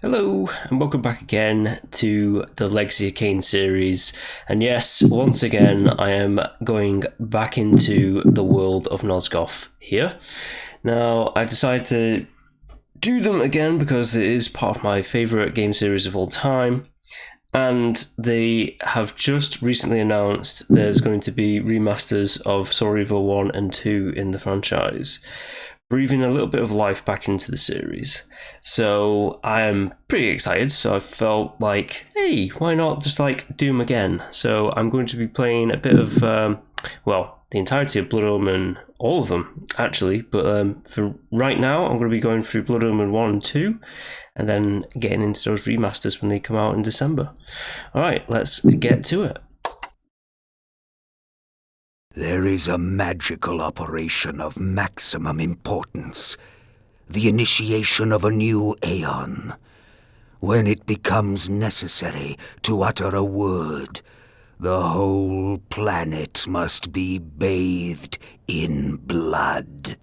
Hello, and welcome back again to the Legacy of Kain series. And yes, once again, I am going back into the world of Nosgoth here. Now, I decided to do them again because it is part of my favourite game series of all time. And they have just recently announced there's going to be remasters of Reaver 1 and 2 in the franchise, breathing a little bit of life back into the series. So I am pretty excited. So I felt like, hey, why not just do them again? So I'm going to be playing a bit of, the entirety of Blood Omen, all of them actually. But for right now, I'm going to be going through Blood Omen 1 and 2, and then getting into those remasters when they come out in December. All right, let's get to it. There is a magical operation of maximum importance. The initiation of a new aeon. When it becomes necessary to utter a word, the whole planet must be bathed in blood.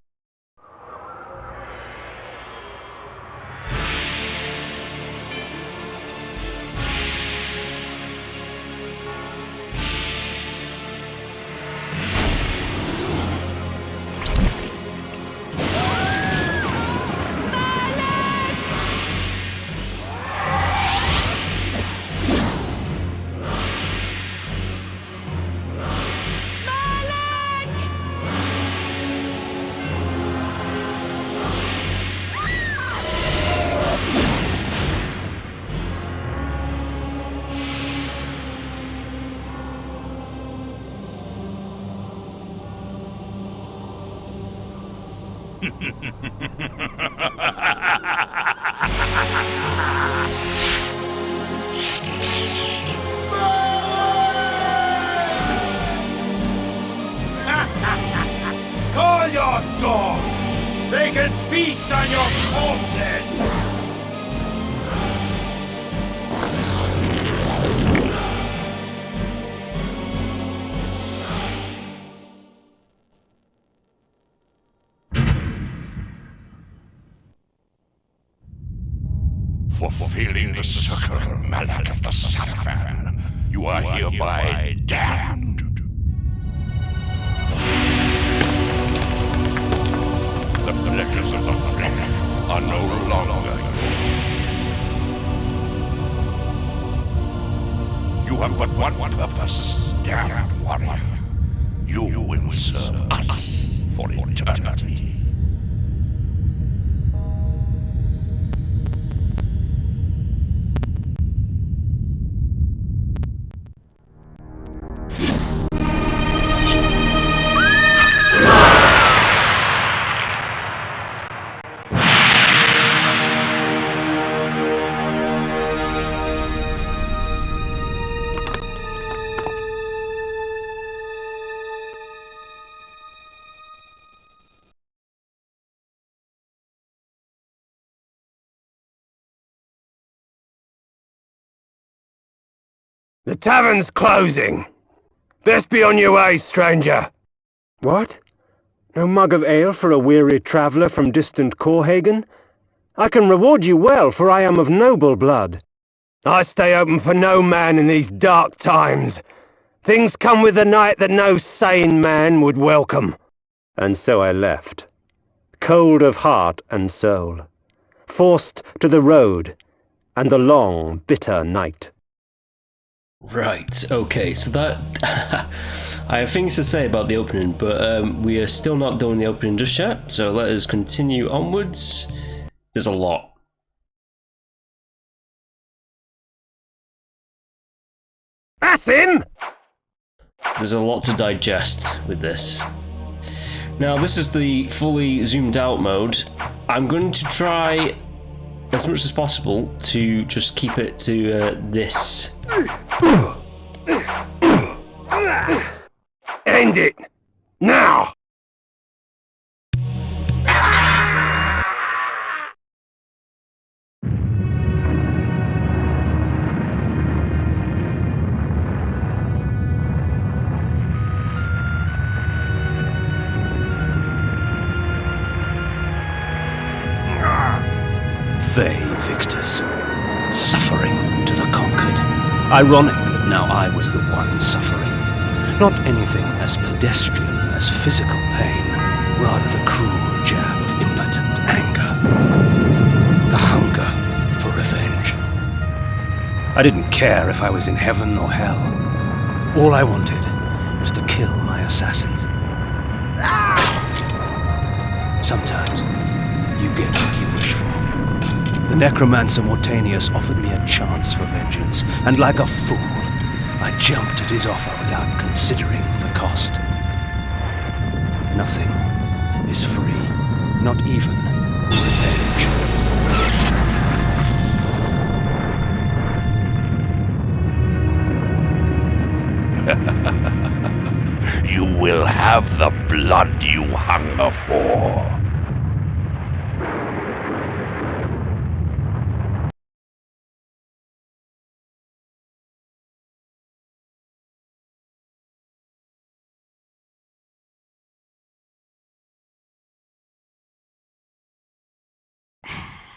Call your dogs! They can feast on your corpses! For fulfilling the circle malak of the Sarafan, you are hereby damned. The pleasures of the flesh are no longer yours. You have but one purpose, damned warrior. You will serve us for eternity. The tavern's closing. Best be on your way, stranger. What? No mug of ale for a weary traveller from distant Corhagen? I can reward you well, for I am of noble blood. I stay open for no man in these dark times. Things come with the night that no sane man would welcome. And so I left, cold of heart and soul, forced to the road and the long, bitter night. Right, okay, so that... I have things to say about the opening, but we are still not doing the opening just yet, so let us continue onwards. There's a lot. That's him! There's a lot to digest with this. Now, this is the fully zoomed out mode. I'm going to try as much as possible to just keep it to this. End it! Now! Victus. suffering to the conquered. Ironic that now I was the one suffering. Not anything as pedestrian as physical pain, rather the cruel jab of impotent anger. The hunger for revenge. I didn't care if I was in heaven or hell. All I wanted was to kill my assassins. Sometimes you get what you wish for. The necromancer Mortanius offered me a chance for vengeance, and like a fool, I jumped at his offer without considering the cost. Nothing is free, not even revenge. You will have the blood you hunger for.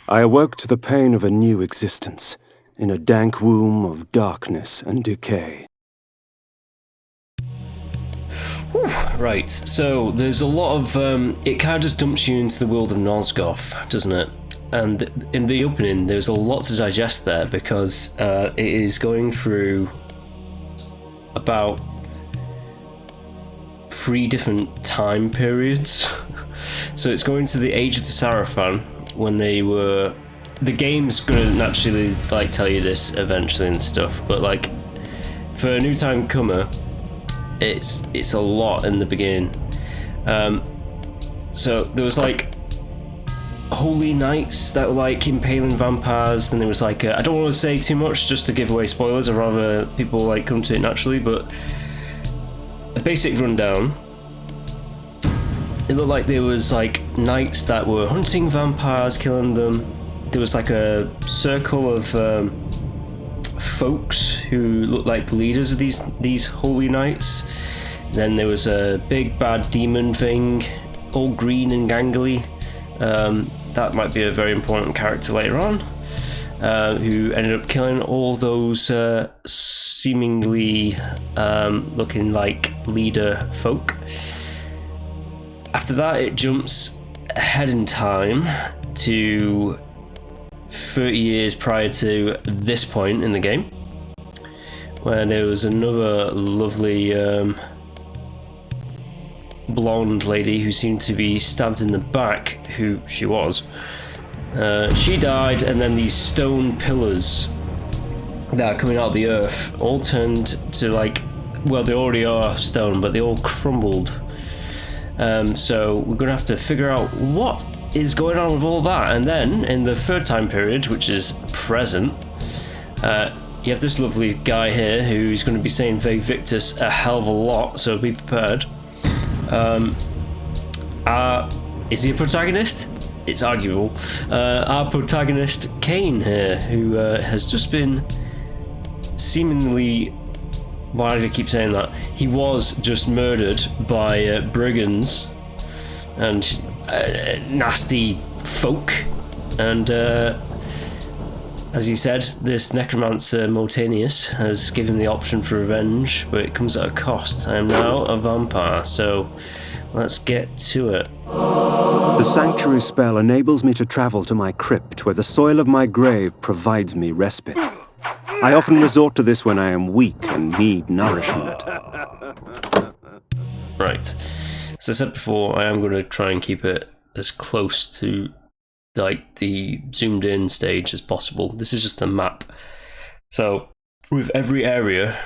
I awoke to the pain of a new existence, in a dank womb of darkness and decay. Right, so there's a lot of, it kind of just dumps you into the world of Nosgoth, doesn't it? And in the opening, there's a lot to digest there, because it is going through about 3 different time periods. So it's going to the Age of the Sarafan, when they were... The game's gonna naturally, like, tell you this eventually and stuff, but, like, for a new time comer, it's a lot in the beginning. So there was like holy knights that were like impaling vampires, and there was like I don't want to say too much just to give away spoilers, or rather people like come to it naturally, but a basic rundown. It looked like there was like knights that were hunting vampires, killing them. There was like a circle of folks who looked like the leaders of these holy knights. Then there was a big bad demon thing, all green and gangly. That might be a very important character later on, who ended up killing all those seemingly looking like leader folk. After that, it jumps ahead in time to 30 years prior to this point in the game, where there was another lovely blonde lady who seemed to be stabbed in the back, who she was. She died, and then these stone pillars that are coming out of the earth all turned to like, well, they already are stone, but they all crumbled. So we're gonna have to figure out what is going on with all that. And then in the 3rd time period, which is present, you have this lovely guy here who's going to be saying Ve Victus a hell of a lot, so be prepared. Is he a protagonist? It's arguable. Our protagonist Kain here, who has just been seemingly... Why do I keep saying that? He was just murdered by brigands and nasty folk, and as he said, this necromancer Mortanius has given the option for revenge, but it comes at a cost. I am now a vampire, so let's get to it. The sanctuary spell enables me to travel to my crypt, where the soil of my grave provides me respite. I often resort to this when I am weak and need nourishment. Right. As I said before, I am going to try and keep it as close to like the zoomed in stage as possible. This is just a map. So with every area,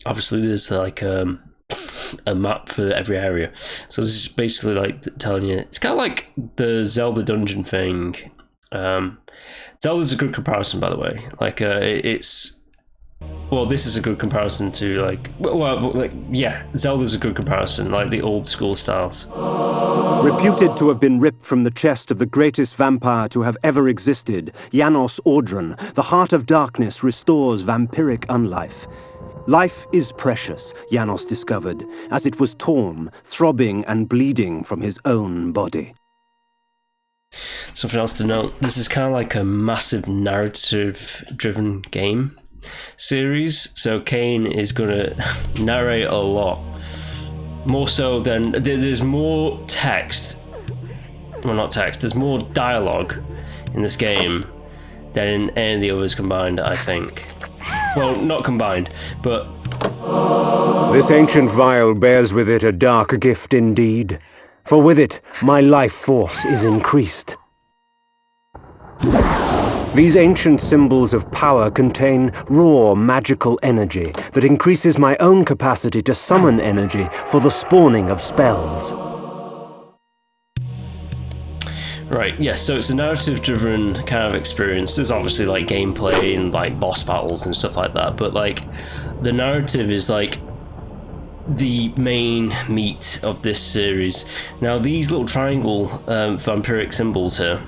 obviously there's like a map for every area. So this is basically like telling you, it's kind of like the Zelda dungeon thing. Zelda's a good comparison, by the way. Like, it's... Well, this is a good comparison to, like... Well, like, yeah, Zelda's a good comparison, like the old school styles. Reputed to have been ripped from the chest of the greatest vampire to have ever existed, Janos Audron, the heart of darkness restores vampiric unlife. Life is precious, Janos discovered, as it was torn, throbbing and bleeding from his own body. something else to note, this is kind of like a massive narrative-driven game series. So Kain is going to narrate a lot. More so than... There's more text. Well, not text. There's more dialogue in this game than in any of the others combined, I think. Well, not combined, but... This ancient vial bears with it a dark gift indeed, for with it my life force is increased. These ancient symbols of power contain raw magical energy that increases my own capacity to summon energy for the spawning of spells. Right, yes, so it's a narrative-driven kind of experience. There's obviously like gameplay and like boss battles and stuff like that, but like the narrative is like the main meat of this series. Now these little triangle vampiric symbols here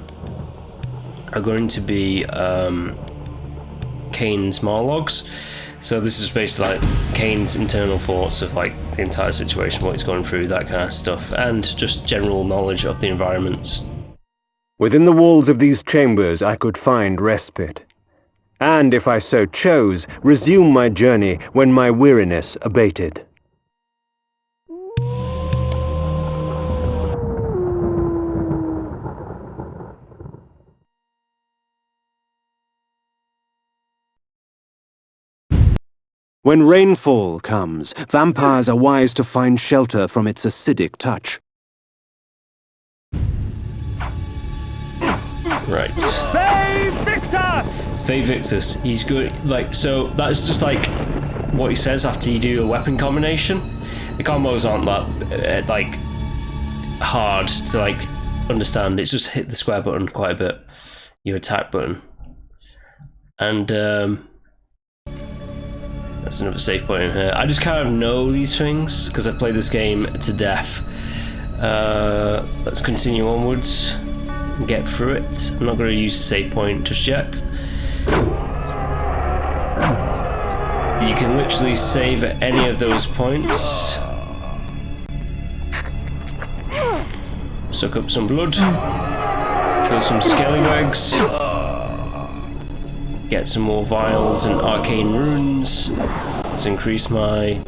are going to be Kain's monologues. So this is basically like Kain's internal thoughts of like the entire situation, what he's going through, that kind of stuff, and just general knowledge of the environments. Within the walls of these chambers I could find respite, and if I so chose, resume my journey when my weariness abated. When rainfall comes, vampires are wise to find shelter from its acidic touch. Right. Fae Victus. He's good. Like, so that's just like what he says after you do a weapon combination. The combos aren't that like hard to like understand. It's just hit the square button quite a bit, your attack button, and that's another save point in here. I just kind of know these things because I've played this game to death. Let's continue onwards. Get through it. I'm not going to use save point just yet. You can literally save at any of those points. Suck up some blood. Kill some scallywags. Get some more vials and arcane runes to increase my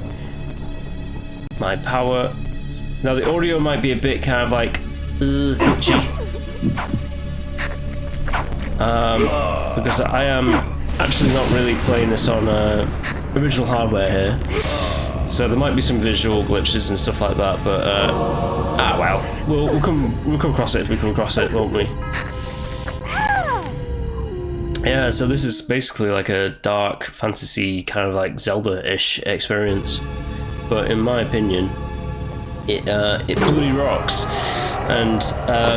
power. Now the audio might be a bit kind of like glitchy. Because I am actually not really playing this on original hardware here, so there might be some visual glitches and stuff like that. But well, we'll come across it if we come across it, won't we? Yeah, so this is basically like a dark fantasy kind of like Zelda-ish experience, but in my opinion, it bloody rocks. And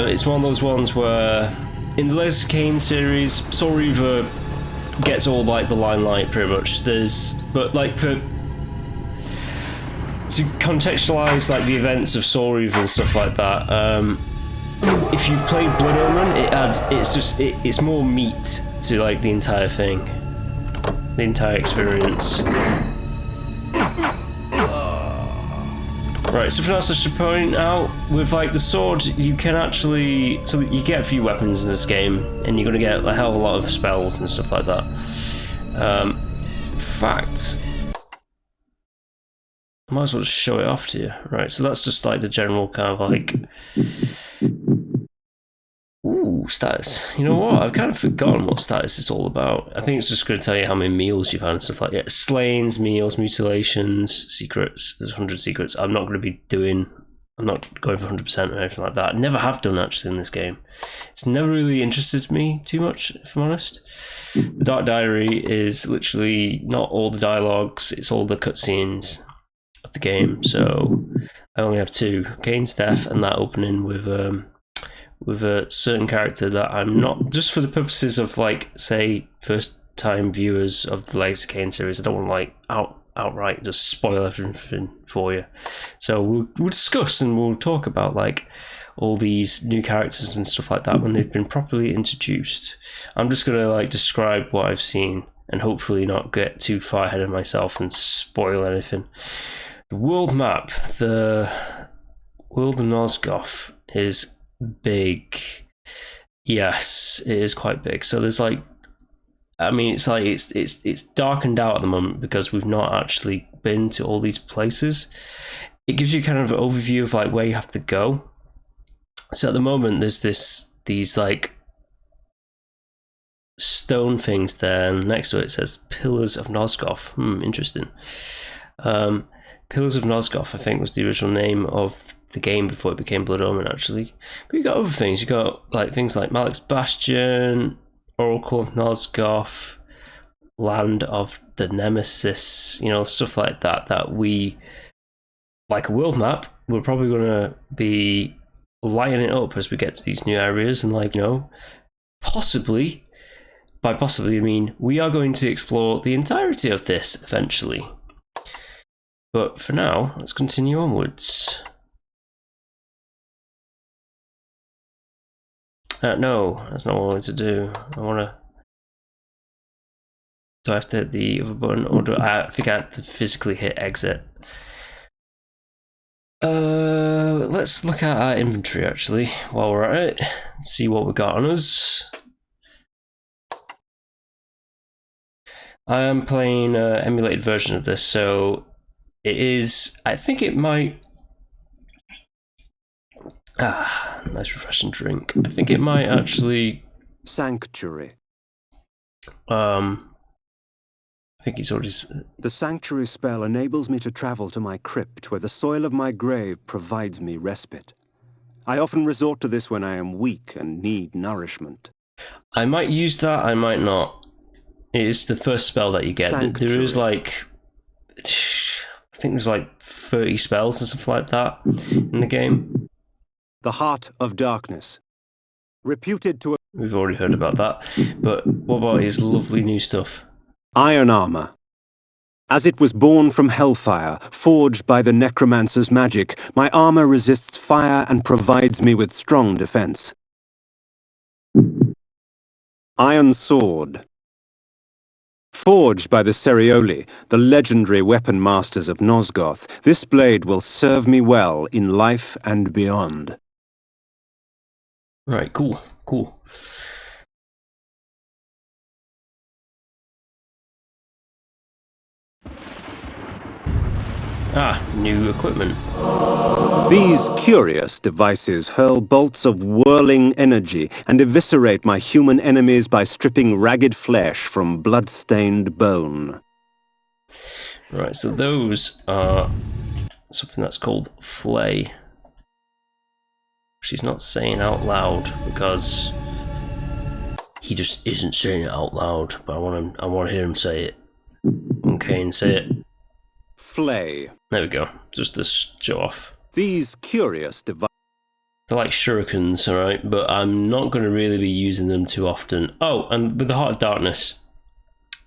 it's one of those ones where in the Legacy of Kain series, Reaver gets all like the limelight pretty much. But like to contextualize like the events of Reaver and stuff like that, if you've played Blood Omen, it's more meat to like the entire thing, the entire experience. Right, something else I should point out, with like the sword, you can actually, so you get a few weapons in this game, and you're going to get a hell of a lot of spells and stuff like that. In fact, I might as well just show it off to you. Right, so that's just like the general kind of like, ooh, status. You know what, I've kind of forgotten what status is all about. I think it's just going to tell you how many meals you've had and stuff like that. Slayings, meals, mutilations, secrets. There's 100 secrets. I'm not going for 100% or anything like that. I never have done actually in this game. It's never really interested me too much, if I'm honest. The Dark Diary is literally not all the dialogues, it's all the cutscenes of the game. So I only have two, Kain's death and that opening with a certain character that I'm not, just for the purposes of like, say, first time viewers of the Legacy of Kain series, I don't want to like outright just spoil everything for you. So we'll discuss and we'll talk about like all these new characters and stuff like that when they've been properly introduced. I'm just gonna like describe what I've seen and hopefully not get too far ahead of myself and spoil anything. The world map, the world of Nosgoth is big. Yes, it is quite big. So there's like, I mean, it's like it's darkened out at the moment because we've not actually been to all these places. It gives you kind of an overview of like where you have to go. So at the moment, there's these like stone things there, and next to it says Pillars of Nosgoth. Interesting. Pillars of Nosgoth, I think, was the original name of the game before it became Blood Omen, actually. But you got other things. You got like things like Malik's Bastion, Oracle of Nosgoth, Land of the Nemesis, you know, stuff like that. That we, like a world map, we're probably gonna be lighting it up as we get to these new areas, and like, you know, possibly. By possibly, I mean we are going to explore the entirety of this eventually. But for now, let's continue onwards. No, that's not what I want to do. I want to... Do I have to hit the other button, or do I think I have to physically hit exit? Let's look at our inventory actually while we're at it. See what we got on us. I am playing an emulated version of this, so it is. I think it might. Nice refreshing drink. I think it might actually. Sanctuary. I think he's already. The sanctuary spell enables me to travel to my crypt, where the soil of my grave provides me respite. I often resort to this when I am weak and need nourishment. I might use that. I might not. It is the first spell that you get. Sanctuary. There is like, I think there's like 30 spells and stuff like that in the game. The Heart of Darkness. Reputed to... We've already heard about that. But what about his lovely new stuff? Iron armor. As it was born from hellfire, forged by the necromancer's magic, my armor resists fire and provides me with strong defense. Iron sword. Forged by the Cerioli, the legendary weapon masters of Nosgoth, this blade will serve me well in life and beyond. Right, cool. New equipment. These curious devices hurl bolts of whirling energy and eviscerate my human enemies by stripping ragged flesh from blood-stained bone. Right, so those are something that's called flay. She's not saying out loud because he just isn't saying it out loud, but I want to hear him say it. Okay, and say it. Flay. There we go. Just to show off. These curious devices. They're like shurikens, alright? But I'm not going to really be using them too often. Oh, and with the Heart of Darkness.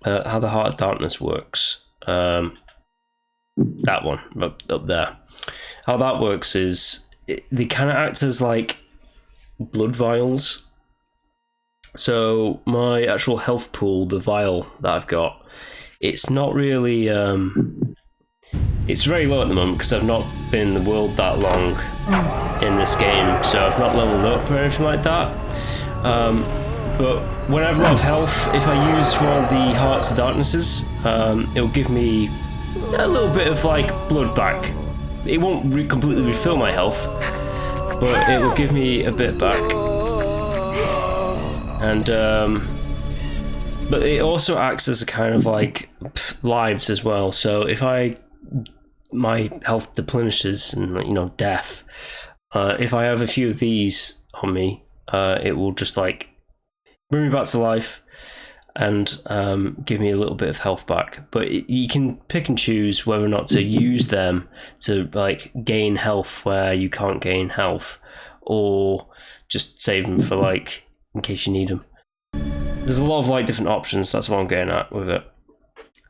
How the Heart of Darkness works. That one, up there. How that works is, they kind of act as like blood vials. So my actual health pool, the vial that I've got, it's not really... it's very low at the moment because I've not been in the world that long in this game, so I've not leveled up or anything like that. But whenever I have health, if I use one of the Hearts of Darknesses, it'll give me a little bit of like blood back. It won't completely refill my health, but it will give me a bit back. And but it also acts as a kind of like lives as well. So if my health deplenishes and, you know, death, if I have a few of these on me, it will just like bring me back to life and give me a little bit of health back. But you can pick and choose whether or not to use them to like gain health where you can't gain health, or just save them for like in case you need them. There's a lot of like different options. That's what I'm getting at with it.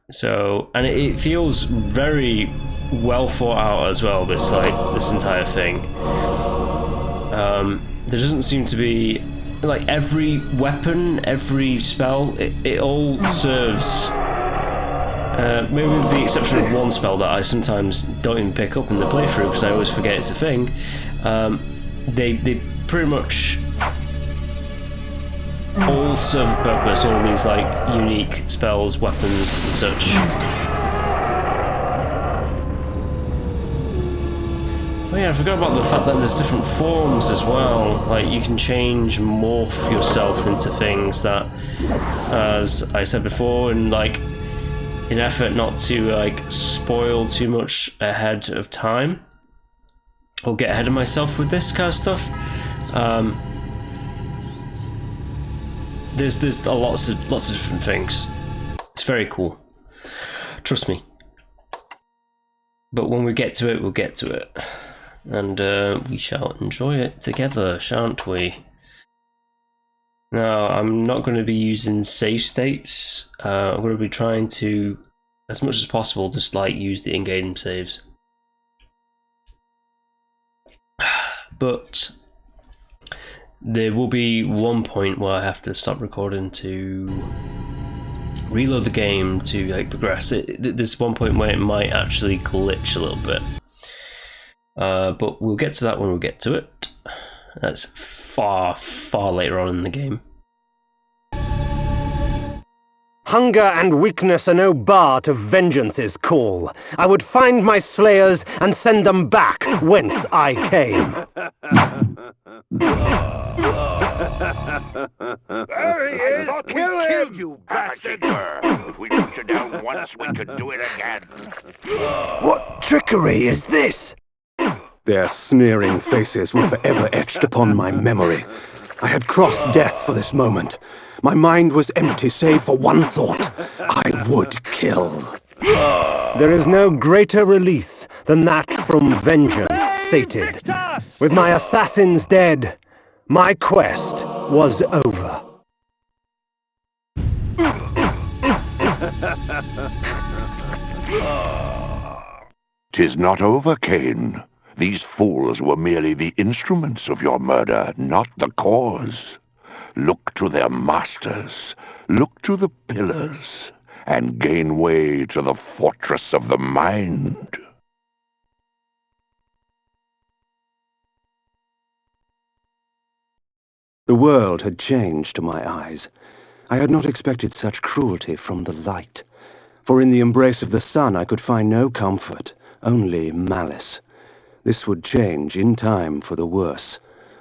So, and it feels very well thought out as well, this entire thing. There doesn't seem to be like every weapon, every spell, it all serves, maybe with the exception of one spell that I sometimes don't even pick up in the playthrough because I always forget it's a thing. They pretty much all serve a purpose, all these like unique spells, weapons and such. Oh yeah, I forgot about the fact that there's different forms as well. Like you can change, morph yourself into things that, as I said before, in like in effort not to like spoil too much ahead of time or get ahead of myself with this kind of stuff. There's lots of different things. It's very cool. Trust me. But when we get to it, we'll get to it. And we shall enjoy it together, shan't we? Now, I'm not going to be using save states. I'm going to be trying to, as much as possible, just like use the in-game saves. But there will be one point where I have to stop recording to reload the game to like progress. There's one point where it might actually glitch a little bit. But we'll get to that when we get to it. That's far, far later on in the game. Hunger and weakness are no bar to vengeance's call. I would find my slayers and send them back whence I came. There he is! We killed you, bastard! If we took you down once, we could do it again. What trickery is this? Their sneering faces were forever etched upon my memory. I had crossed death for this moment. My mind was empty save for one thought. I would kill. There is no greater release than that from vengeance sated. With my assassins dead, my quest was over. 'Tis not over, Kain. These fools were merely the instruments of your murder, not the cause. Look to their masters, look to the pillars, and gain way to the fortress of the mind. The world had changed to my eyes. I had not expected such cruelty from the light. For in the embrace of the sun I could find no comfort, only malice. This would change in time for the worse,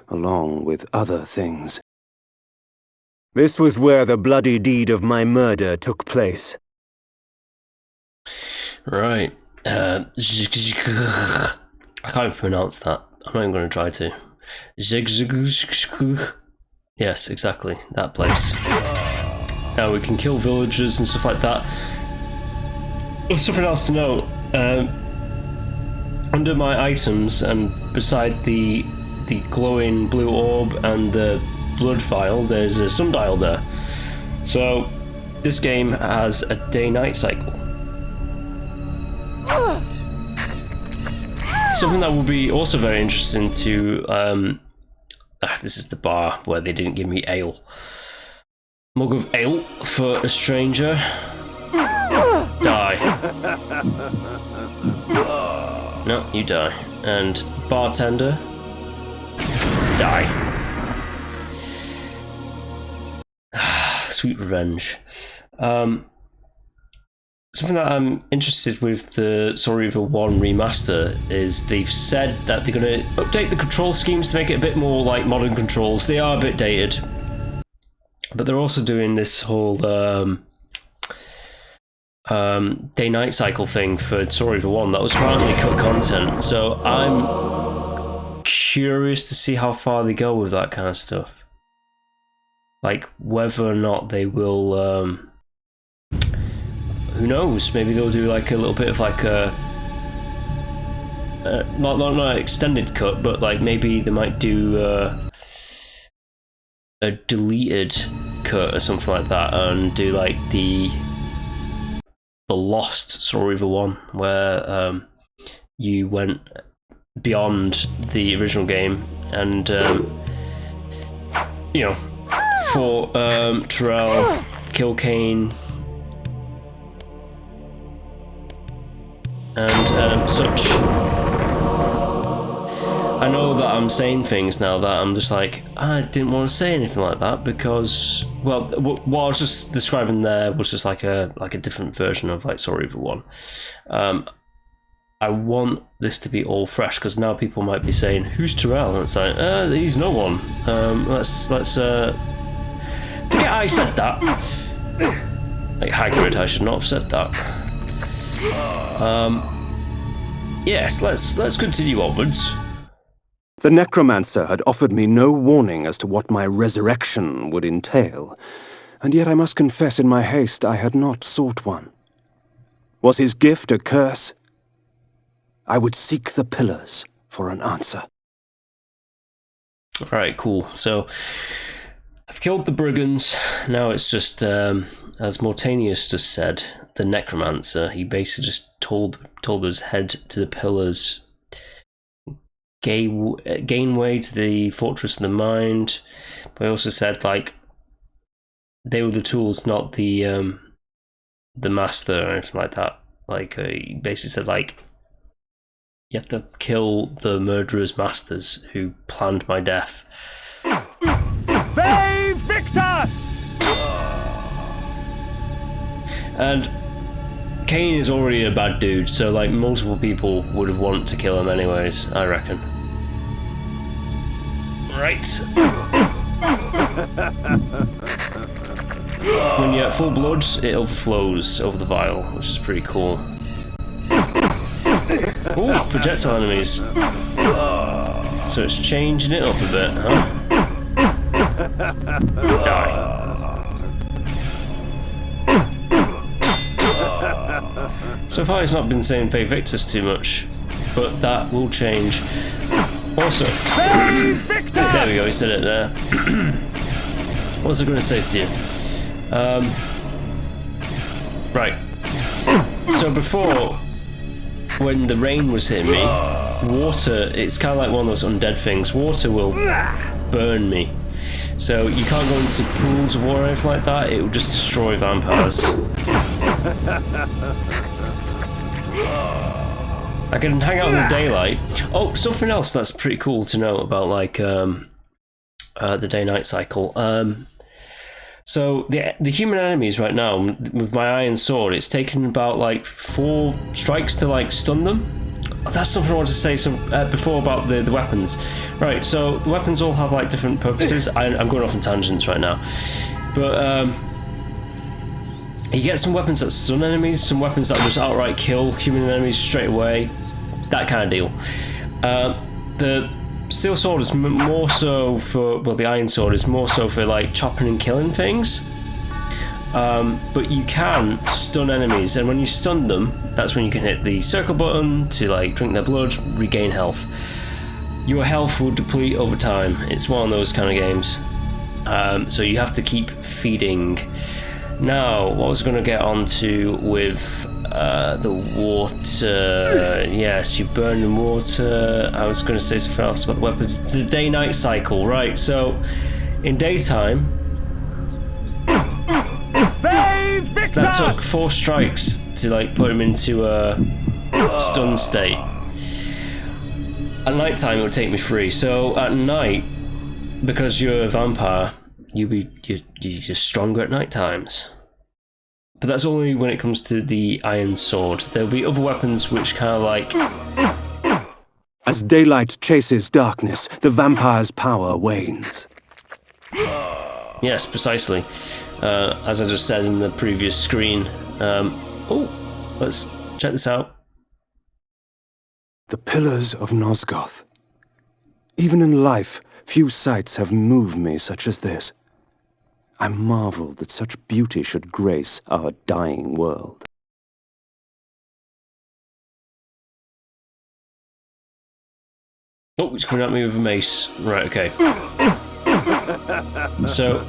along with other things. This was where the bloody deed of my murder took place. Right. I can't even pronounce that. I'm not even going to try to. Yes, exactly. That place. Now we can kill villagers and stuff like that. There's something else to note. Under my items and beside the glowing blue orb and the blood vial, there's a sundial there. So this game has a day-night cycle. Something that will be also very interesting to this is the bar where they didn't give me ale. Mug of ale for a stranger. Die. No, you die. And bartender, die. Sweet revenge. Something that I'm interested with the Reaver 1 remaster is they've said that they're going to update the control schemes to make it a bit more like modern controls. They are a bit dated, but they're also doing this whole day-night cycle thing for Reaver 1 that was apparently cut content. So I'm curious to see how far they go with that kind of stuff. Like whether or not they will. Who knows? Maybe they'll do like a little bit of like a not an extended cut, but like maybe they might do a deleted cut or something like that, and do like the Lost Reaver 1, where you went beyond the original game and you know, for Terrell, kill Kain, and such. I know that I'm saying things now that I'm just like, I didn't want to say anything like that because, well, what I was just describing there was just like a different version of like Sorry for One. I want this to be all fresh because now people might be saying, "Who's Terrell?" And it's like, he's no one. Let's forget I said that. Like Hagrid, I should not have said that. Yes, let's continue onwards. The necromancer had offered me no warning as to what my resurrection would entail, and yet I must confess in my haste I had not sought one. Was his gift a curse? I would seek the pillars for an answer. Alright, cool. So, I've killed the brigands. Now it's just, as Mortanius just said, the necromancer, he basically just told us head to the pillars, gain way to the fortress of the mind. But he also said, like, they were the tools, not the master or anything like that. Like, he basically said, like, you have to kill the murderer's masters who planned my death. They Victor! And Kain is already a bad dude, so like multiple people would have wanted to kill him anyways, I reckon. Right. When you're at full blood, it overflows over the vial, which is pretty cool. Ooh, projectile enemies. So it's changing it up a bit, huh? Die. So far it's not been saying Fey Victus too much, but that will change. Also, there we go, he said it there. What was I going to say to you? Right. So before, when the rain was hitting me, water, it's kind of like one of those undead things. Water will burn me. So you can't go into pools of water or anything like that, it will just destroy vampires. I can hang out in the daylight. Oh, something else that's pretty cool to know about like the day-night cycle. So the human enemies right now, with my iron sword, it's taken about like 4 strikes to like stun them. Oh, that's something I wanted to say before about the weapons. Right, so the weapons all have like different purposes. I'm going off on tangents right now. But you get some weapons that stun enemies, some weapons that just outright kill human enemies straight away. That kind of deal. The steel sword is more so for, well, the iron sword is more so for like chopping and killing things. But you can stun enemies, and when you stun them, that's when you can hit the circle button to like drink their blood, regain health. Your health will deplete over time. It's one of those kind of games. So you have to keep feeding. Now, what I was going to get onto with the water, yes, you burn the water. I was going to say something else about the weapons. The day-night cycle, right? So, in daytime, that took 4 strikes to like put him into a stun state. At night time, it would take me 3. So at night, because you're a vampire, you're stronger at night times. But that's only when it comes to the iron sword. There'll be other weapons which kind of like... As daylight chases darkness, the vampire's power wanes. Yes, precisely. As I just said in the previous screen. Oh, let's check this out. The pillars of Nosgoth. Even in life, few sights have moved me such as this. I marvel that such beauty should grace our dying world. Oh, he's coming at me with a mace. Right, okay. So,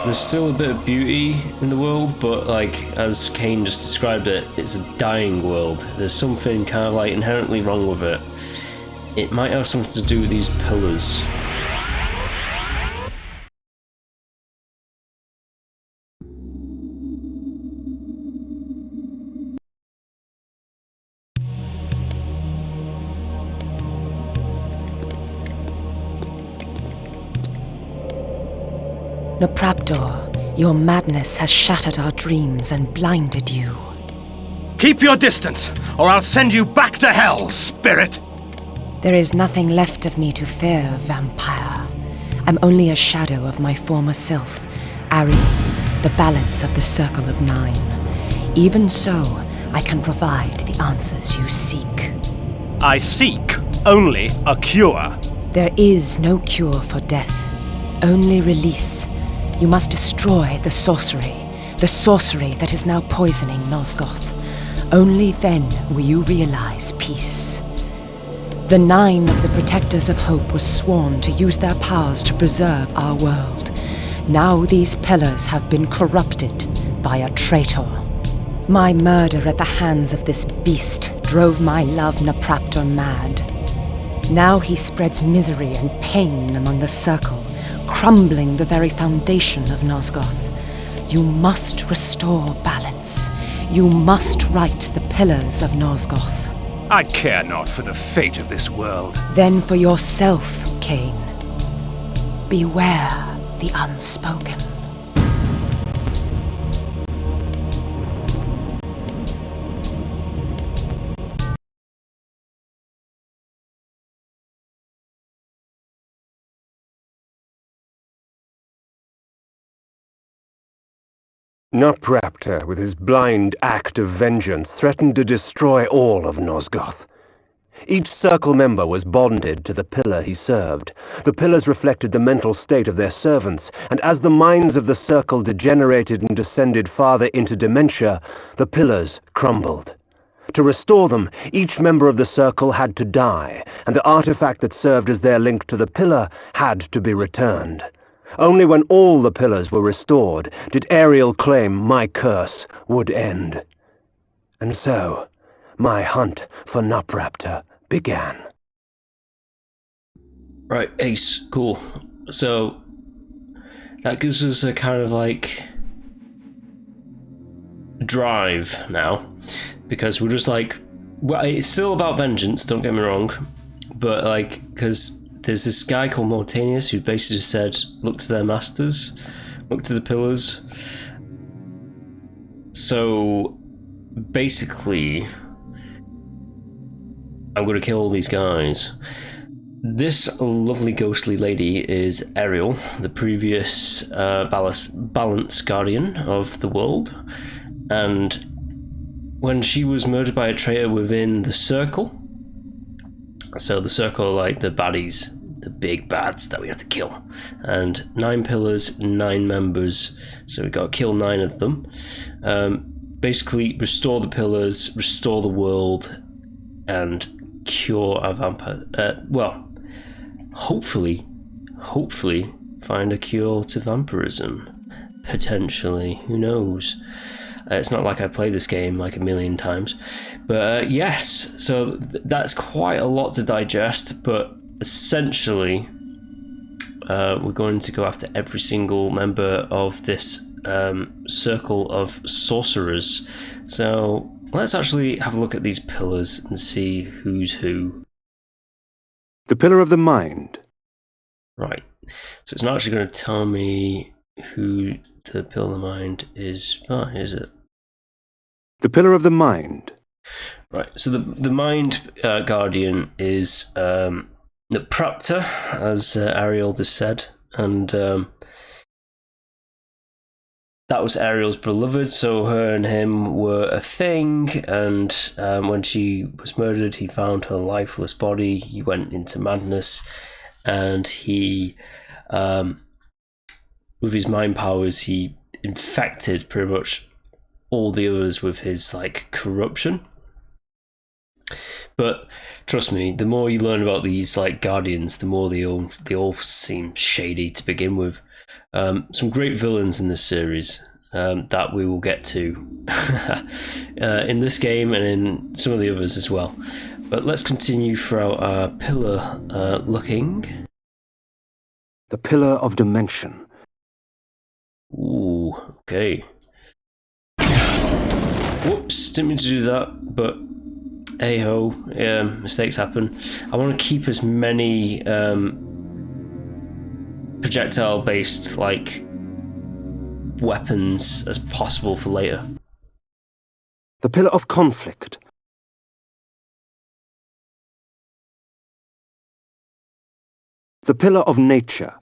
there's still a bit of beauty in the world, but like, as Kain just described it, it's a dying world. There's something kind of like inherently wrong with it. It might have something to do with these pillars. Nopraptor, your madness has shattered our dreams and blinded you. Keep your distance, or I'll send you back to hell, spirit! There is nothing left of me to fear, vampire. I'm only a shadow of my former self, Ariel, the balance of the Circle of Nine. Even so, I can provide the answers you seek. I seek only a cure. There is no cure for death, only release. You must destroy the sorcery that is now poisoning Nosgoth. Only then will you realize peace. The 9 of the Protectors of Hope were sworn to use their powers to preserve our world. Now these pillars have been corrupted by a traitor. My murder at the hands of this beast drove my love Nopraptor mad. Now he spreads misery and pain among the Circle, crumbling the very foundation of Nosgoth. You must restore balance. You must right the pillars of Nosgoth. I care not for the fate of this world. Then for yourself, Kain. Beware the unspoken. Nopraptor, with his blind act of vengeance, threatened to destroy all of Nosgoth. Each Circle member was bonded to the pillar he served. The pillars reflected the mental state of their servants, and as the minds of the Circle degenerated and descended farther into dementia, the pillars crumbled. To restore them, each member of the Circle had to die, and the artifact that served as their link to the pillar had to be returned. Only when all the pillars were restored did Ariel claim my curse would end. And so, my hunt for Nopraptor began. Right, Ace, cool. So, that gives us a kind of like drive now, because we're just like, well, it's still about vengeance, don't get me wrong, but like, because there's this guy called Mortanius who basically said, look to their masters, look to the pillars. So basically, I'm going to kill all these guys. This lovely ghostly lady is Ariel, the previous balance guardian of the world. And when she was murdered by a traitor within the Circle, so the Circle are like the baddies, the big bads that we have to kill. And 9 pillars, 9 members, so we got to kill 9 of them. Basically, restore the pillars, restore the world, and cure a vampire. Well, hopefully, find a cure to vampirism. Potentially, who knows? It's not like I played this game like a million times. But yes, so that's quite a lot to digest, but essentially we're going to go after every single member of this circle of sorcerers. So let's actually have a look at these pillars and see who's who. The Pillar of the Mind. Right, so it's not actually going to tell me who the Pillar of the Mind is by, is it? The Pillar of the Mind. Right, so the Mind Guardian is Nopraptor, as Ariel just said, and that was Ariel's beloved, so her and him were a thing, and when she was murdered, he found her lifeless body, he went into madness, and he, with his mind powers, he infected pretty much all the others with his like corruption. But trust me, the more you learn about these like guardians, the more they all seem shady to begin with. Some great villains in this series that we will get to in this game and in some of the others as well. But let's continue throughout our pillar looking. The Pillar of Dimension. Ooh, okay. Whoops, didn't mean to do that, but hey-ho, mistakes happen. I want to keep as many projectile-based like weapons as possible for later. The pillar of conflict. The pillar of nature.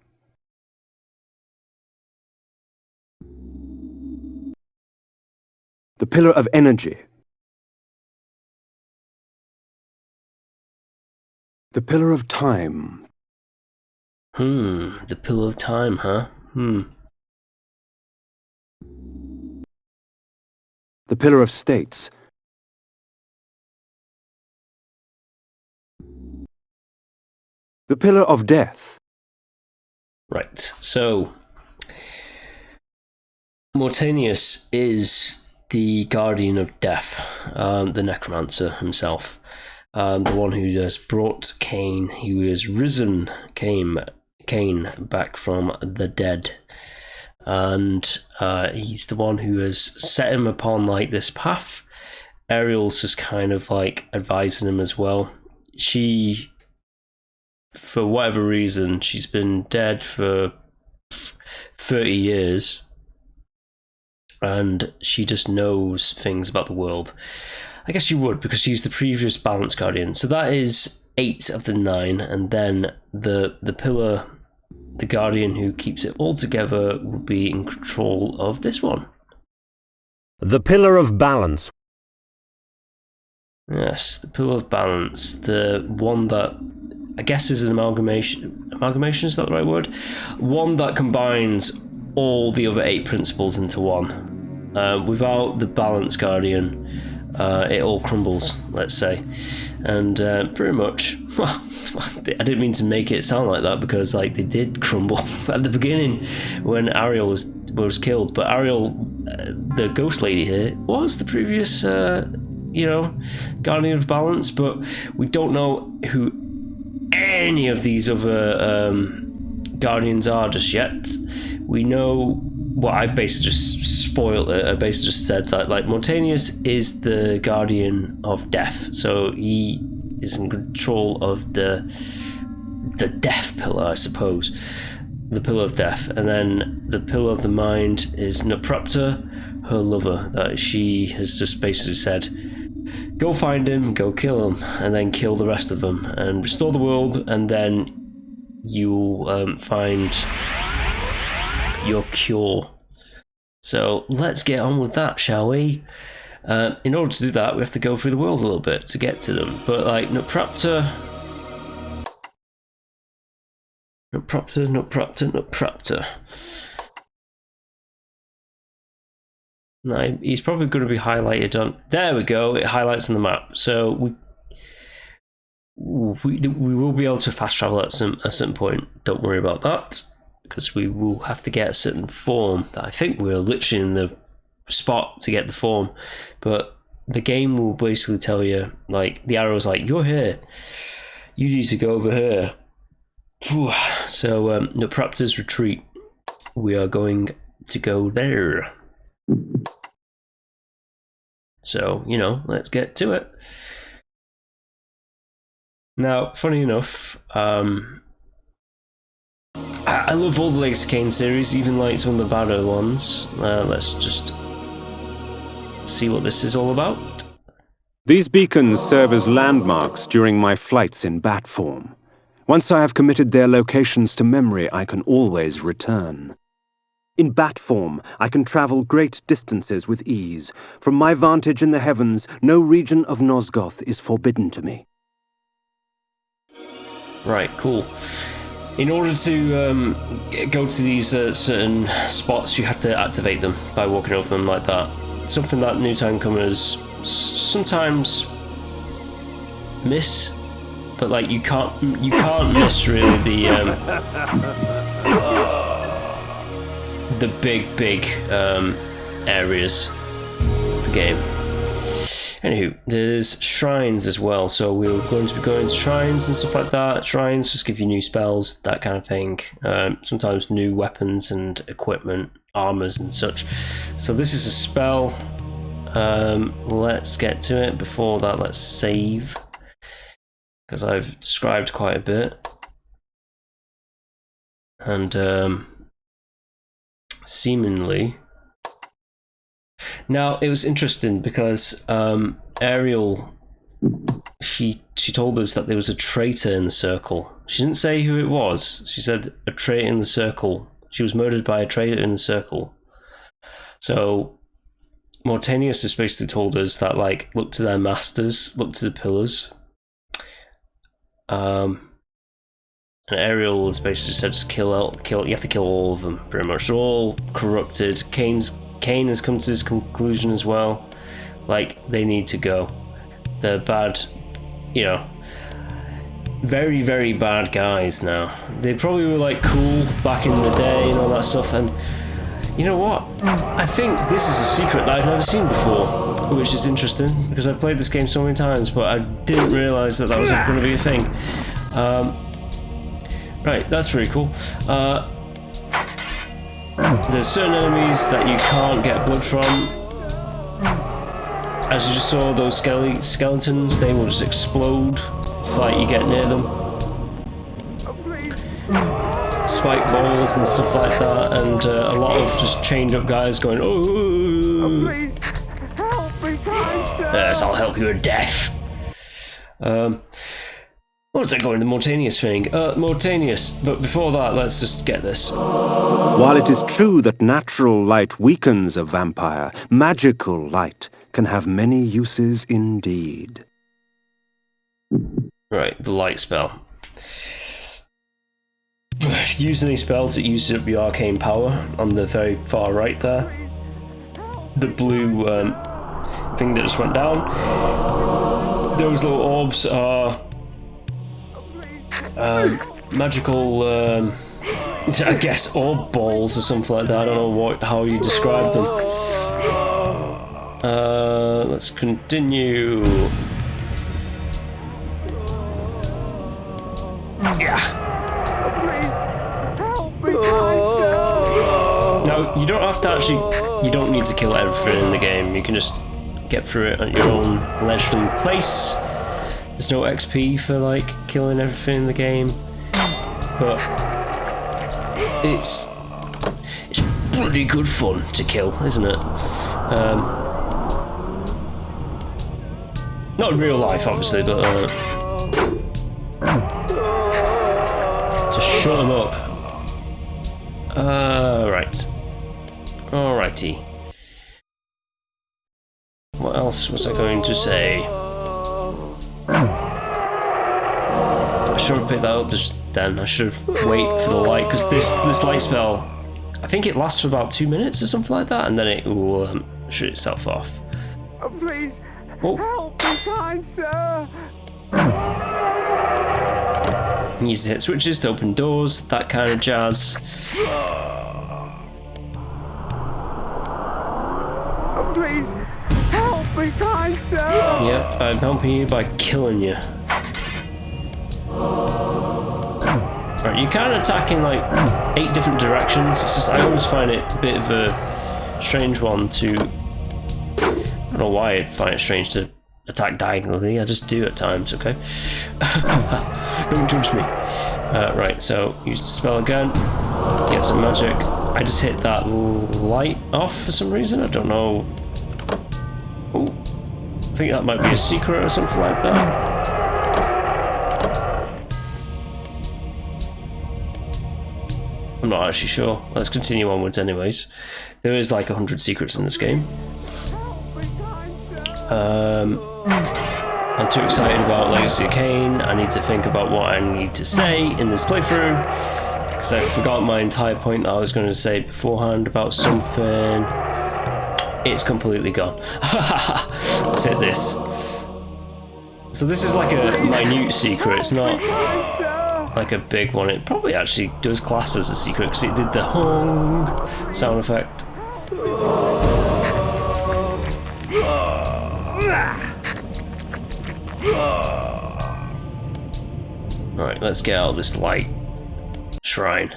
The pillar of energy. The pillar of time. The pillar of time, huh? The pillar of states. The pillar of death. Right, so Mortanius is the guardian of death, the necromancer himself, the one who has brought Kain, who has risen Kain back from the dead, and he's the one who has set him upon like this path. Ariel's just kind of like advising him as well. She, for whatever reason, she's been dead for 30 years, and she just knows things about the world. I guess you would, because she's the previous balance guardian. So that is 8 of the 9, and then the pillar, the guardian who keeps it all together, will be in control of this one. The pillar of balance. Yes, the pillar of balance, the one that I guess is an amalgamation. Amalgamation, is that the right word? One that combines all the other 8 principles into one. Without the balance guardian, it all crumbles, let's say. And pretty much, well, I didn't mean to make it sound like that, because like they did crumble at the beginning when Ariel was killed. But Ariel, the ghost lady here, was the previous guardian of balance, but we don't know who any of these other guardians are just yet. We know, well, I basically just spoiled it. I basically just said that like Mortanius is the guardian of death, so he is in control of the death pillar, I suppose, the pillar of death. And then the pillar of the mind is Naprapta, her lover, that she has just basically said, go find him, go kill him, and then kill the rest of them, and restore the world, and then you'll find your cure. So let's get on with that, shall we? In order to do that, we have to go through the world a little bit to get to them. But like Naprapta. No, he's probably going to be highlighted on. There we go. It highlights on the map. So we will be able to fast travel at a certain point. Don't worry about that, because we will have to get a certain form. That I think we're literally in the spot to get the form, but the game will basically tell you, like, the arrow's like, you're here. You need to go over here. So Naprapta's retreat. We are going to go there. So, let's get to it. Now, funny enough, I love all the Legacy Kain series, even like some of the badder ones. Let's just see what this is all about. These beacons serve as landmarks during my flights in bat form. Once I have committed their locations to memory, I can always return. In bat form, I can travel great distances with ease. From my vantage in the heavens, no region of Nosgoth is forbidden to me. Right, cool. In order to go to these certain spots, you have to activate them by walking over them like that. Something that new timecomers sometimes miss, but like you can't miss really the big areas of the game. Anywho, there's shrines as well, so we're going to be going to shrines and stuff like that. Shrines just give you new spells, that kind of thing. Sometimes new weapons and equipment, armors and such. So this is a spell. Let's get to it. Before that, let's save, because I've described quite a bit. And seemingly Now, it was interesting because Ariel, she told us that there was a traitor in the circle. She didn't say who it was. She said a traitor in the circle. She was murdered by a traitor in the circle. So Mortanius has basically told us that, like, look to their masters, look to the pillars. And Ariel has basically said just kill. You have to kill all of them, pretty much. They're all corrupted. Kain has come to this conclusion as well. Like, they need to go. They're bad, you know, very, very bad guys now. They probably were, like, cool back in the day and all that stuff. And you know what? I think this is a secret that I've never seen before, which is interesting because I've played this game so many times, but I didn't realise that was going to be a thing. Right, that's pretty cool. There's certain enemies that you can't get blood from. As you just saw, those skeletons, they will just explode if like, you get near them. Spike balls and stuff like that, and a lot of just chained up guys going, oh, Please, help me, kind sir. yes, I'll help you to death. What's that going, the Mortanius thing? Mortanius, but before that, let's just get this. While it is true that natural light weakens a vampire, magical light can have many uses indeed. Right, the light spell. Using these spells, it uses up your arcane power on the very far right there. The blue thing that just went down. Those little orbs are magical, I guess, orb balls or something like that. I don't know how you describe them. Let's continue. Yeah. Now, you don't have to actually, you don't need to kill everything in the game. You can just get through it at your own leisurely pace. There's no XP for, like, killing everything in the game. But it's bloody good fun to kill, isn't it? Not in real life, obviously, but to shut them up. Right. Alrighty. What else was I going to say? I should have picked that up just then. I should have waited for the light, because this light spell, I think it lasts for about 2 minutes or something like that, and then it will shoot itself off. Oh, please, Oh. help me, kind sir. You use to hit switches to open doors, that kind of jazz. Oh, please, help me, kind sir. Yep, I'm helping you by killing you. Right, you can attack in like 8 different directions. It's just I always find it a bit of a strange one to. I don't know why I find it strange to attack diagonally. I just do at times. Okay, don't judge me. Right, so use the spell again. Get some magic. I just hit that light off for some reason. I don't know. Oh, I think that might be a secret or something like that. I'm not actually sure. Let's continue onwards anyways. There is like 100 secrets in this game. I'm too excited about Legacy of Kain. I need to think about what I need to say in this playthrough, because I forgot my entire point that I was going to say beforehand about something. It's completely gone. Let's hit this. So this is like a minute secret. It's not like a big one. It probably actually does class as a secret because it did the hung sound effect. Alright, let's get out of this light shrine.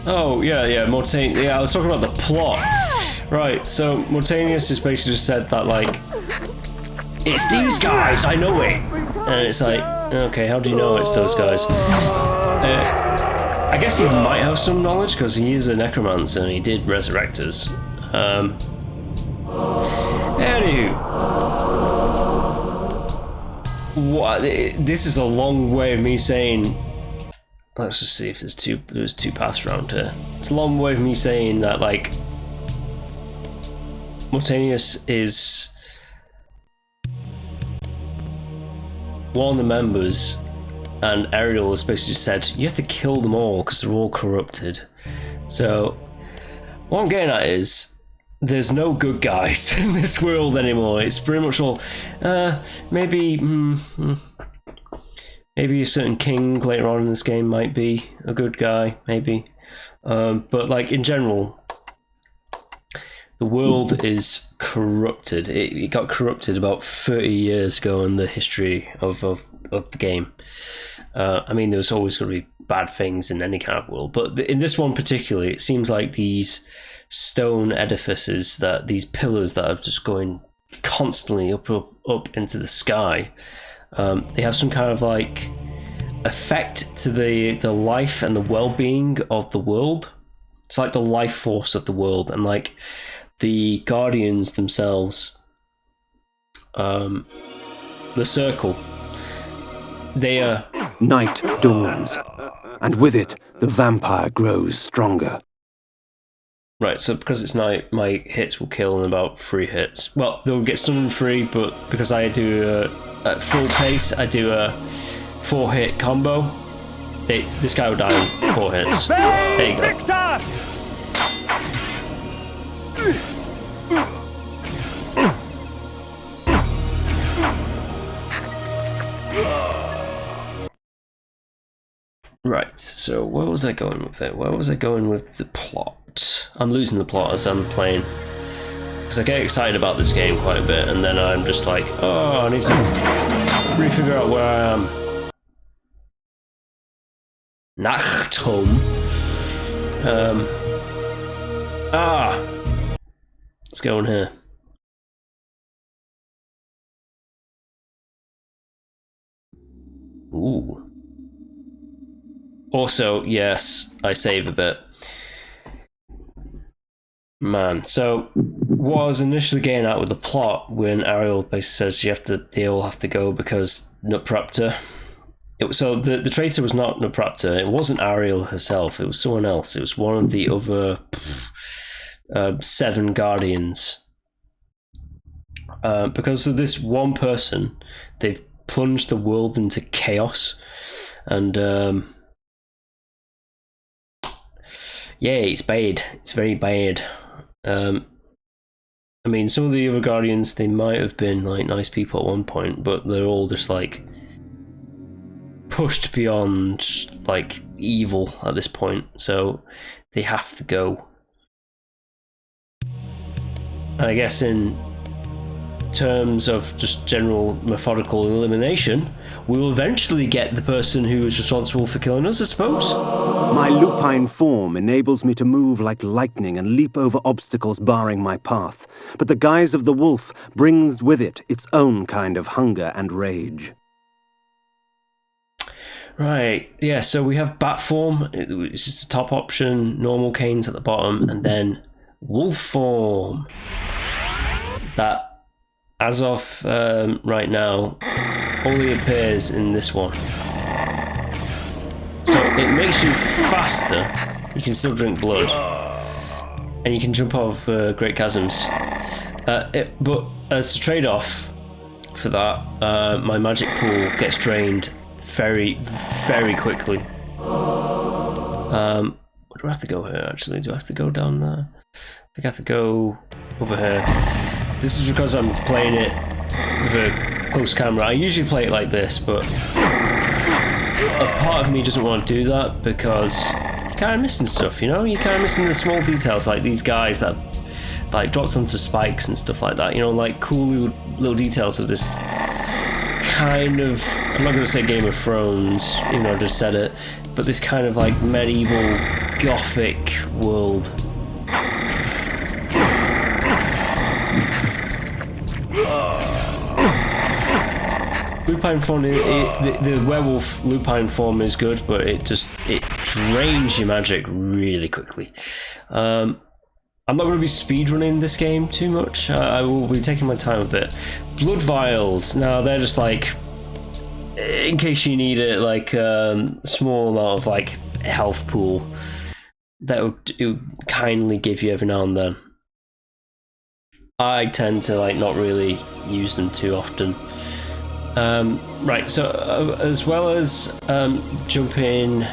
Oh, yeah, I was talking about the plot. Right, so Mortanius has basically just said that, like, it's these guys, I know it! And it's like, okay, how do you know it's those guys? I guess he might have some knowledge, because he is a necromancer and he did resurrect us. Anywho, this is a long way of me saying. Let's just see if there's two paths around here. It's a long way of me saying that, like, Mortanius is one of the members, and Ariel has basically said you have to kill them all because they're all corrupted. So what I'm getting at is there's no good guys in this world anymore. It's pretty much all maybe a certain king later on in this game might be a good guy, maybe, but like in general, the world is corrupted. It got corrupted about 30 years ago in the history of the game. I mean, there's always going to be bad things in any kind of world, but in this one particularly, it seems like these stone edifices, that these pillars that are just going constantly up into the sky, they have some kind of like effect to the life and the well-being of the world. It's like the life force of the world, and like the guardians themselves, the circle, they are... Night dawns, and with it, the vampire grows stronger. Right, so because it's night, my hits will kill in about 3 hits. Well, they'll get stunned in 3, but because I do at full pace, I do a 4-hit combo. This guy will die in 4 hits. There you go. Right, so where was I going with it? Where was I going with the plot? I'm losing the plot as I'm playing, because I get excited about this game quite a bit, and then I'm just like, oh, I need to refigure out where I am. Nachthome. Let's go in here. Ooh. Also, yes, I save a bit. Man, so what I was initially getting at with the plot, when Ariel basically says they all have to go because Nutpraptor. So the traitor was not Nutpraptor. It wasn't Ariel herself. It was someone else. It was one of the other 7 guardians. Because of this one person, they've plunged the world into chaos, and yeah, it's bad. It's very bad. I mean, some of the other guardians, they might have been like nice people at one point, but they're all just like pushed beyond like evil at this point, so they have to go. And I guess in terms of just general methodical elimination, we will eventually get the person who is responsible for killing us, I suppose. My lupine form enables me to move like lightning and leap over obstacles barring my path, but the guise of the wolf brings with it its own kind of hunger and rage. Right, yeah, so we have bat form, it's just the top option, normal Kain's at the bottom, and then wolf form. That, as of right now, only appears in this one. So it makes you faster. You can still drink blood, and you can jump off great chasms. But as a trade-off for that, my magic pool gets drained very, very quickly. Where do I have to go here? Actually, do I have to go down there? I think I have to go over here. This is because I'm playing it with a close camera. I usually play it like this, but a part of me doesn't want to do that because you're kind of missing stuff, you know? You're kind of missing the small details, like these guys that like dropped onto spikes and stuff like that, you know, like cool little details of this kind of, I'm not going to say Game of Thrones, even though I just said it, but this kind of like medieval gothic world. Lupine form, the werewolf lupine form is good, but it drains your magic really quickly. I'm not going to be speedrunning this game too much. I will be taking my time with it. Blood vials. Now they're just like, in case you need it, like small amount of like health pool that it would kindly give you every now and then. I tend to like not really use them too often. Right, so as well as jumping,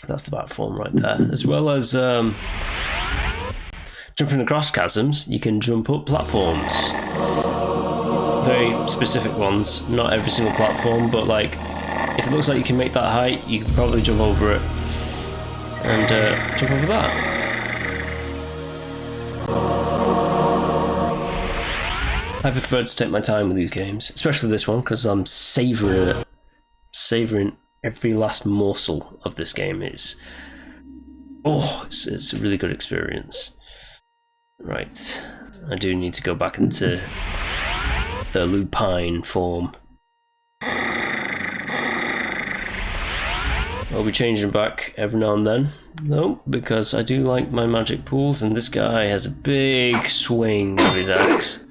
that's the platform right there. As well as jumping across chasms, you can jump up platforms. Very specific ones, not every single platform, but like if it looks like you can make that height, you can probably jump over it and jump over that. I prefer to take my time with these games, especially this one, because I'm savouring it. Savouring every last morsel of this game. It's a really good experience. Right, I do need to go back into the lupine form. I'll be changing back every now and then, though, because I do like my magic pools, and this guy has a big swing with his axe.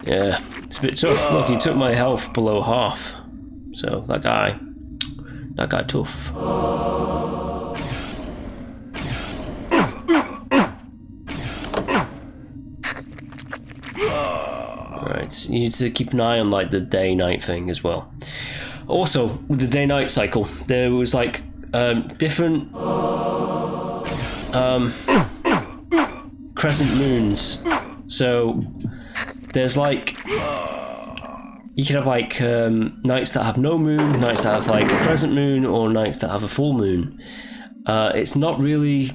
Yeah, it's a bit tough. Look, he took my health below half. So that guy tough. Right, you need to keep an eye on like the day-night thing as well. Also, with the day-night cycle, there was like different crescent moons. So there's like, you can have like nights that have no moon, nights that have like a crescent moon, or nights that have a full moon. It's not really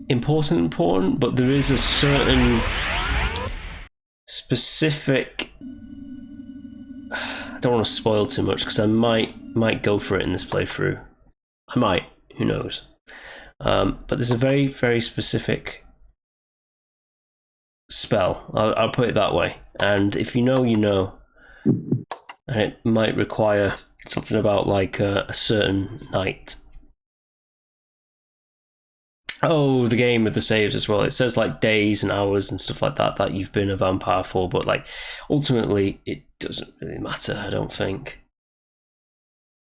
important, but there is a certain specific, I don't want to spoil too much because I might go for it in this playthrough. I might, who knows. But there's a very, very specific spell, I'll put it that way, and if you know, you know, and it might require something about like a certain night. Oh, the game with the saves as well, it says like days and hours and stuff like that that you've been a vampire for, but like ultimately it doesn't really matter, I don't think.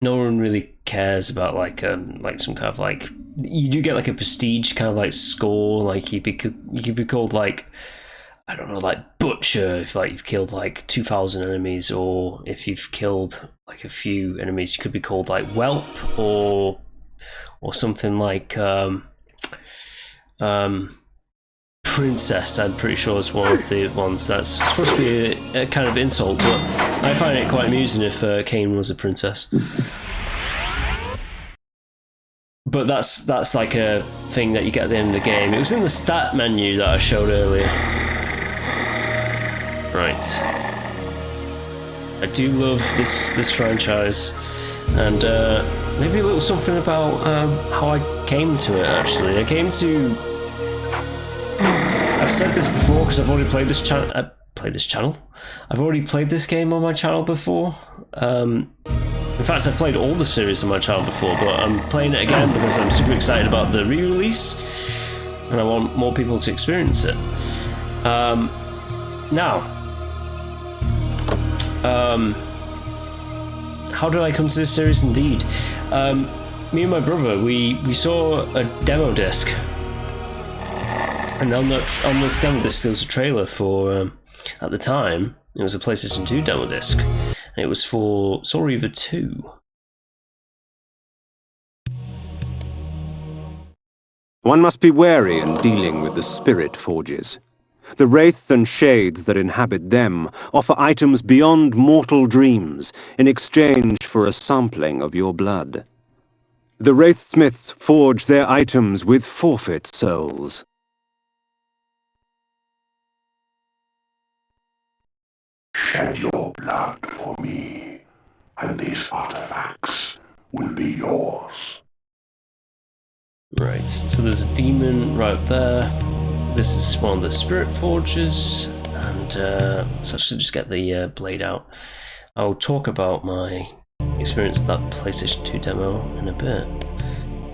No one really cares about like some kind of like, you do get like a prestige kind of like score, like you could be called like, I don't know, like Butcher if like you've killed like 2,000 enemies, or if you've killed like a few enemies, you could be called like Whelp or something like Princess. I'm pretty sure it's one of the ones that's supposed to be a kind of insult, but I find it quite amusing if Kain was a princess. But that's like a thing that you get at the end of the game. It was in the stat menu that I showed earlier. Right. I do love this franchise, and maybe a little something about how I came to it. Actually, I've said this before because I've already played this channel. I've already played this game on my channel before. In fact, I've played all the series on my channel before, but I'm playing it again because I'm super excited about the re-release, and I want more people to experience it. Now, how did I come to this series? Indeed, me and my brother, we saw a demo disc, and on this demo disc there was a trailer for, at the time, it was a PlayStation 2 demo disc, and it was for Reaver 2. One must be wary in dealing with the spirit forges. The wraiths and shades that inhabit them offer items beyond mortal dreams in exchange for a sampling of your blood. The wraithsmiths forge their items with forfeit souls. Shed your blood for me, and these artifacts will be yours. Right, so there's a demon right up there. This is one of the spirit forges, and let's actually just get the blade out. I'll talk about my experience with that PlayStation 2 demo in a bit,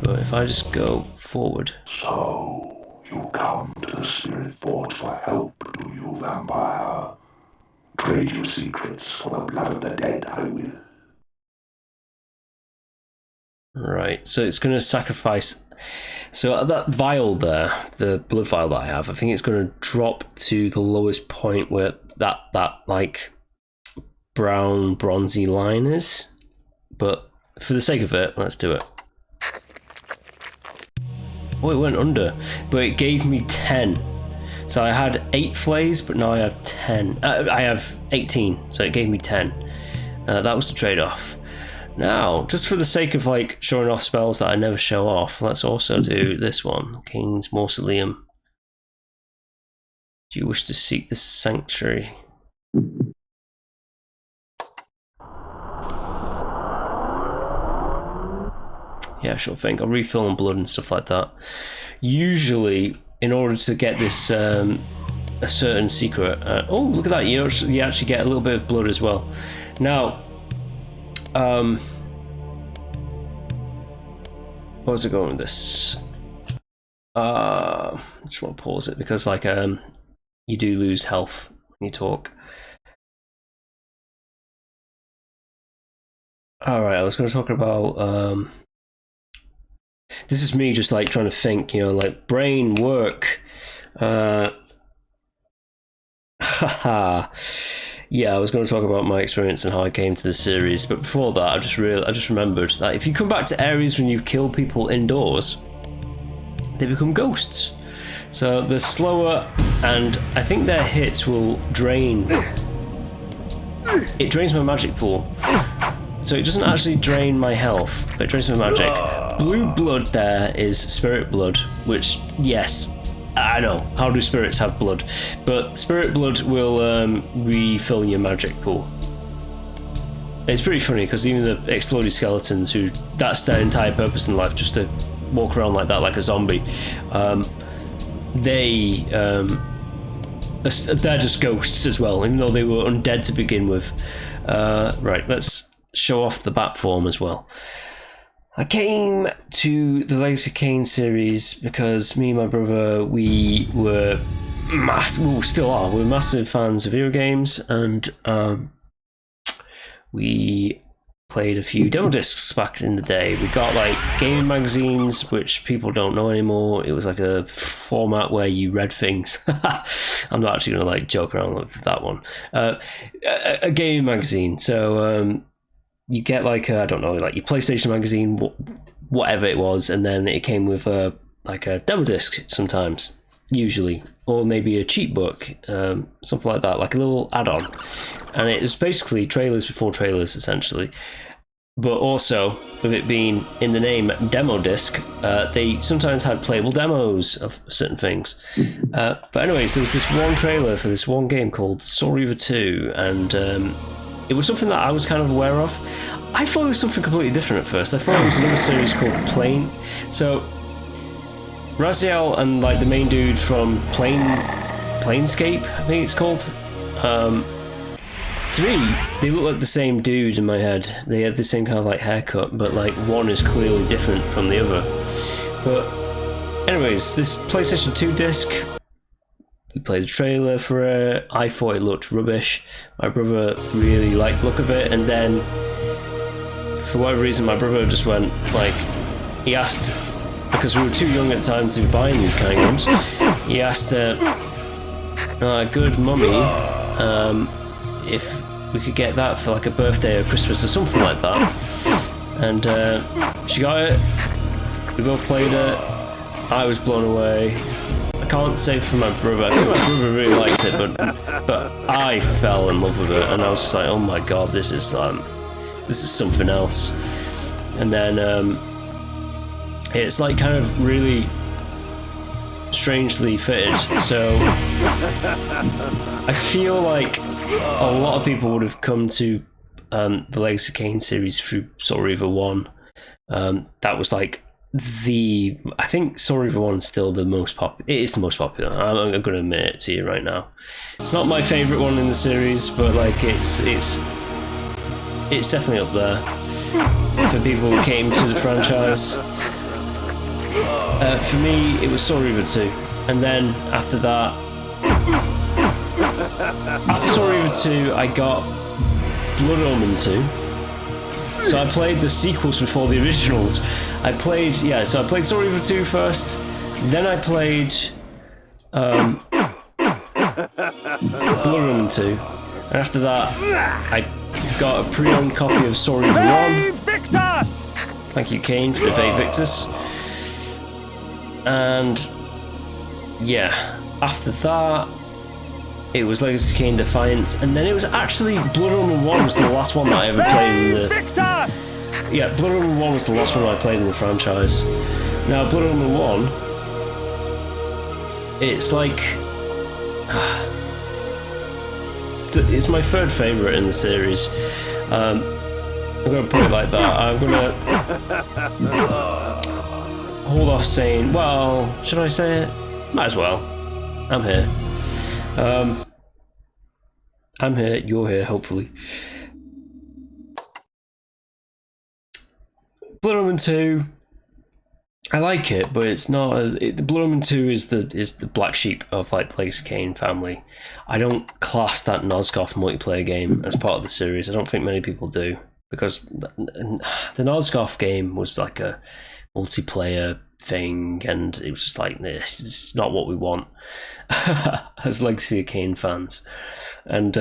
but if I just go forward. So, you come to the spirit forge for help, do you, vampire? Trade your secrets for the blood of the dead, I will. Right, so it's going to sacrifice. So that vial there, the blood vial that I have, I think it's going to drop to the lowest point where that like brown bronzy line is. But for the sake of it, let's do it. Oh, it went under, but it gave me 10. So I had 8 flays, but now I have 10. I have 18, so it gave me 10. That was the trade-off. Now, just for the sake of like showing off spells that I never show off, let's also do this one, Kain's Mausoleum. Do you wish to seek the sanctuary? Yeah, sure thing. I'll refill on blood and stuff like that. Usually, in order to get this a certain secret, oh look at that! You actually get a little bit of blood as well. Now. Where's it going with this? I just want to pause it because like you do lose health when you talk. Alright, I was going to talk about this is me just like trying to think, you know, like brain work. Haha. Yeah, I was going to talk about my experience and how I came to the series, but before that, I just remembered that if you come back to areas when you've killed people indoors, they become ghosts. So they're slower, and I think their hits will drain. It drains my magic pool, so it doesn't actually drain my health, but it drains my magic. Blue blood there is spirit blood, which yes. I know, how do spirits have blood? But spirit blood will refill your magic pool. It's pretty funny because even the exploded skeletons, who that's their entire purpose in life, just to walk around like that, like a zombie, they're just ghosts as well, even though they were undead to begin with. Right, let's show off the bat form as well. I came to the Legacy of Kain series because me and my brother, we still are, we're massive fans of video games, and we played a few demo discs back in the day. We got like gaming magazines, which people don't know anymore. It was like a format where you read things. I'm not actually gonna like joke around with that one. A gaming magazine. So you get like I don't know, like your PlayStation magazine, whatever it was, and then it came with like a demo disc sometimes, usually, or maybe a cheat book, something like that, like a little add-on. And it was basically trailers before trailers, essentially. But also, with it being in the name demo disc, they sometimes had playable demos of certain things. But anyways, there was this one trailer for this one game called Reaver 2, and it was something that I was kind of aware of. I thought it was something completely different at first. I thought it was another series called Plane. So Raziel and like the main dude from Planescape, I think it's called. To me, they look like the same dude in my head. They have the same kind of like haircut, but like one is clearly different from the other. But anyways, this PlayStation 2 disc, we played the trailer for it. I thought it looked rubbish. My brother really liked the look of it, and then for whatever reason my brother just went like, he asked, because we were too young at the time to be buying these kind of games, he asked good mummy if we could get that for like a birthday or Christmas or something like that. And she got it, we both played it, I was blown away. I can't say for my brother. I think my brother really liked it, but I fell in love with it, and I was just like, oh my god, this is something else. And then it's like kind of really strangely fitted. So I feel like a lot of people would have come to the Legacy of Kain series through Reaver 1. That was like I think Soul Reaver 1 is still the most popular. It is the most popular. I'm going to admit it to you right now. It's not my favourite one in the series, but like it's definitely up there for people who came to the franchise. For me, it was Soul Reaver 2, and then after that, after Soul Reaver 2, I got Blood Omen 2. So I played the sequels before the originals. I played Soul Reaver 2 first, then I played Blood Omen 2, and after that I got a pre-owned copy of Soul Reaver 1. Thank you, Kain, for the Vague Victus. And yeah, after that it was Legacy of Kain Defiance, and then it was actually Blood Omen 1 was the last one that I ever played in the... Yeah, Blood Omen 1 was the last one I played in the franchise. Now, Blood Omen 1, it's like... It's my third favourite in the series. I'm going to put it like that. I'm going to hold off saying, well, should I say it? Might as well. I'm here. I'm here, you're here, hopefully. Blood Omen 2, I like it, but it's not as... The Blood Omen 2 is the black sheep of like Legacy of Kain family. I don't class that Nosgoth multiplayer game as part of the series. I don't think many people do, because the Nosgoth game was like a multiplayer thing, and it was just like, this is not what we want as Legacy of Kain fans. And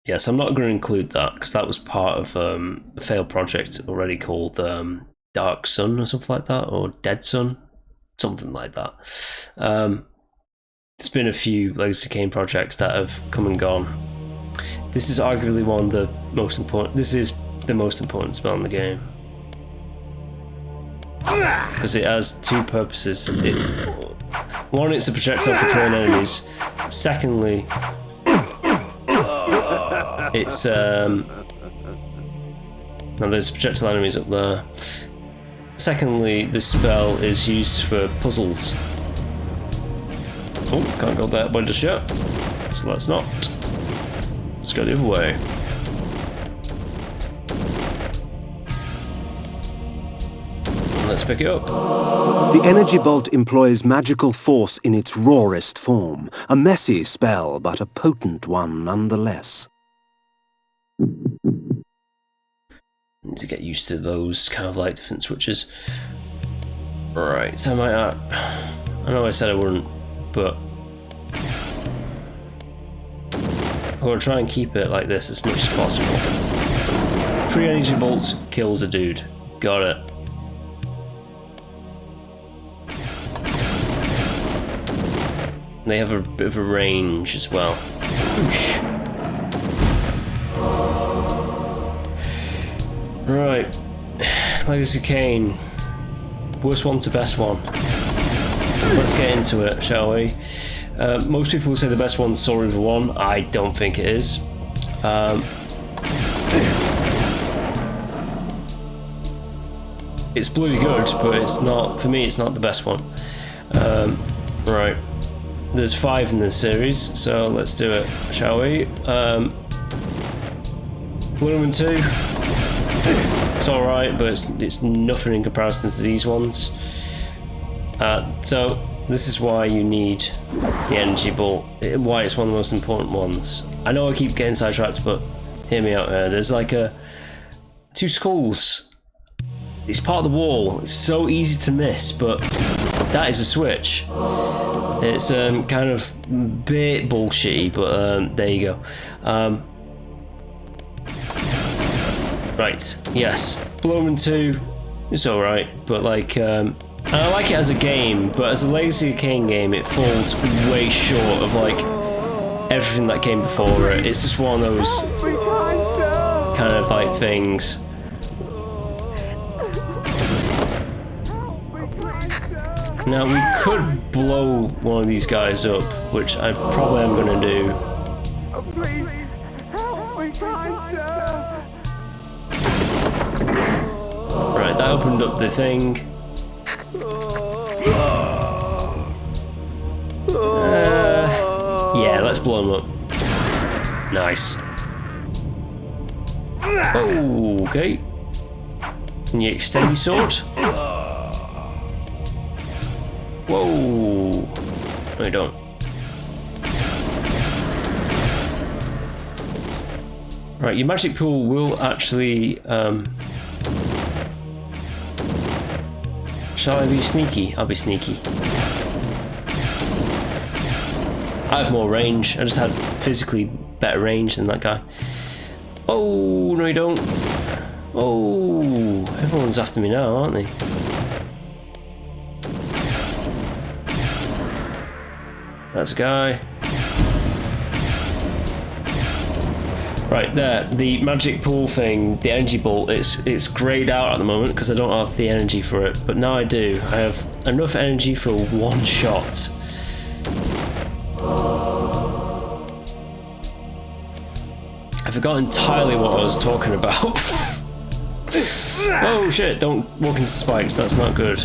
yes, I'm not going to include that because that was part of a failed project already called Dark Sun or something like that, or Dead Sun, something like that. There's been a few Legacy of Kain projects that have come and gone. This is arguably one of the most important. This is the most important spell in the game because it has two purposes. One, it's a projectile for killing enemies. Secondly, it's now there's projectile enemies up there. Secondly, this spell is used for puzzles. Oh, can't go that way just yet. So let's not. Let's go the other way. Let's pick it up. The energy bolt employs magical force in its rawest form. A messy spell, but a potent one nonetheless. Need to get used to those kind of like different switches. Right, so I know I said I wouldn't, but I'm gonna try and keep it like this as much as possible. 3 energy bolts kills a dude. Got it. They have a bit of a range as well. Oosh. Right, Legacy of Kain. Worst one to best one. Let's get into it, shall we? Most people will say the best one's Soul Reaver 1. I don't think it is. It's bloody good, but it's not, for me, it's not the best one. Right. There's 5 in the series, so let's do it, shall we? Blood Omen 2. It's alright, but it's nothing in comparison to these ones. So this is why you need the energy bolt, why it's one of the most important ones. I know I keep getting sidetracked, but hear me out here. There's like 2 skulls. It's part of the wall. It's so easy to miss, but that is a switch. It's kind of a bit bullshitty, but there you go. Right, yes, Blood Omen 2 is alright, but like, and I like it as a game, but as a Legacy of Kain game, it falls way short of like everything that came before it. It's just one of those kind of like things. Now we could blow one of these guys up, which I probably am going to do. opened up the thing. Yeah, let's blow him up. Nice. Oh, okay. Can you extend your sword? Whoa. No, you don't. Right, your magic pool will actually... Shall I be sneaky? I'll be sneaky. I have more range. I just had physically better range than that guy. Oh, no you don't. Oh, everyone's after me now, aren't they? That's a guy. Right there, the magic pool thing, the energy bolt, it's greyed out at the moment because I don't have the energy for it, but now I do. I have enough energy for one shot. I forgot entirely what I was talking about. Oh shit, don't walk into spikes, that's not good.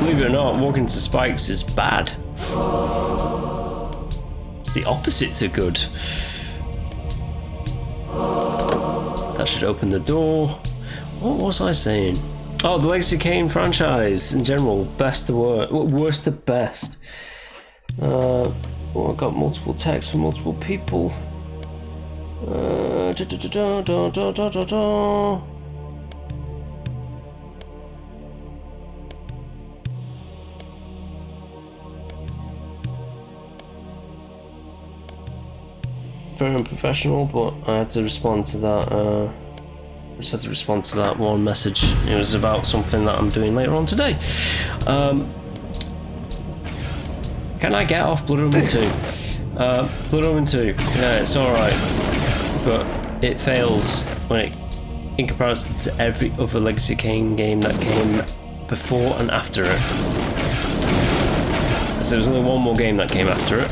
Believe it or not, walking into spikes is bad. It's the opposite to good. That should open the door. What was I saying? Oh, the Legacy Kain franchise in general, best to worst to best. Oh, I've got multiple texts from multiple people. Very unprofessional, but I had to respond to that. I just had to respond to that one message. It was about something that I'm doing later on today. Can I get off Blood Omen 2? Blood Omen 2, yeah, it's alright, but it fails when it, in comparison to every other Legacy Kain game that came before and after it. Because there was only one more game that came after it.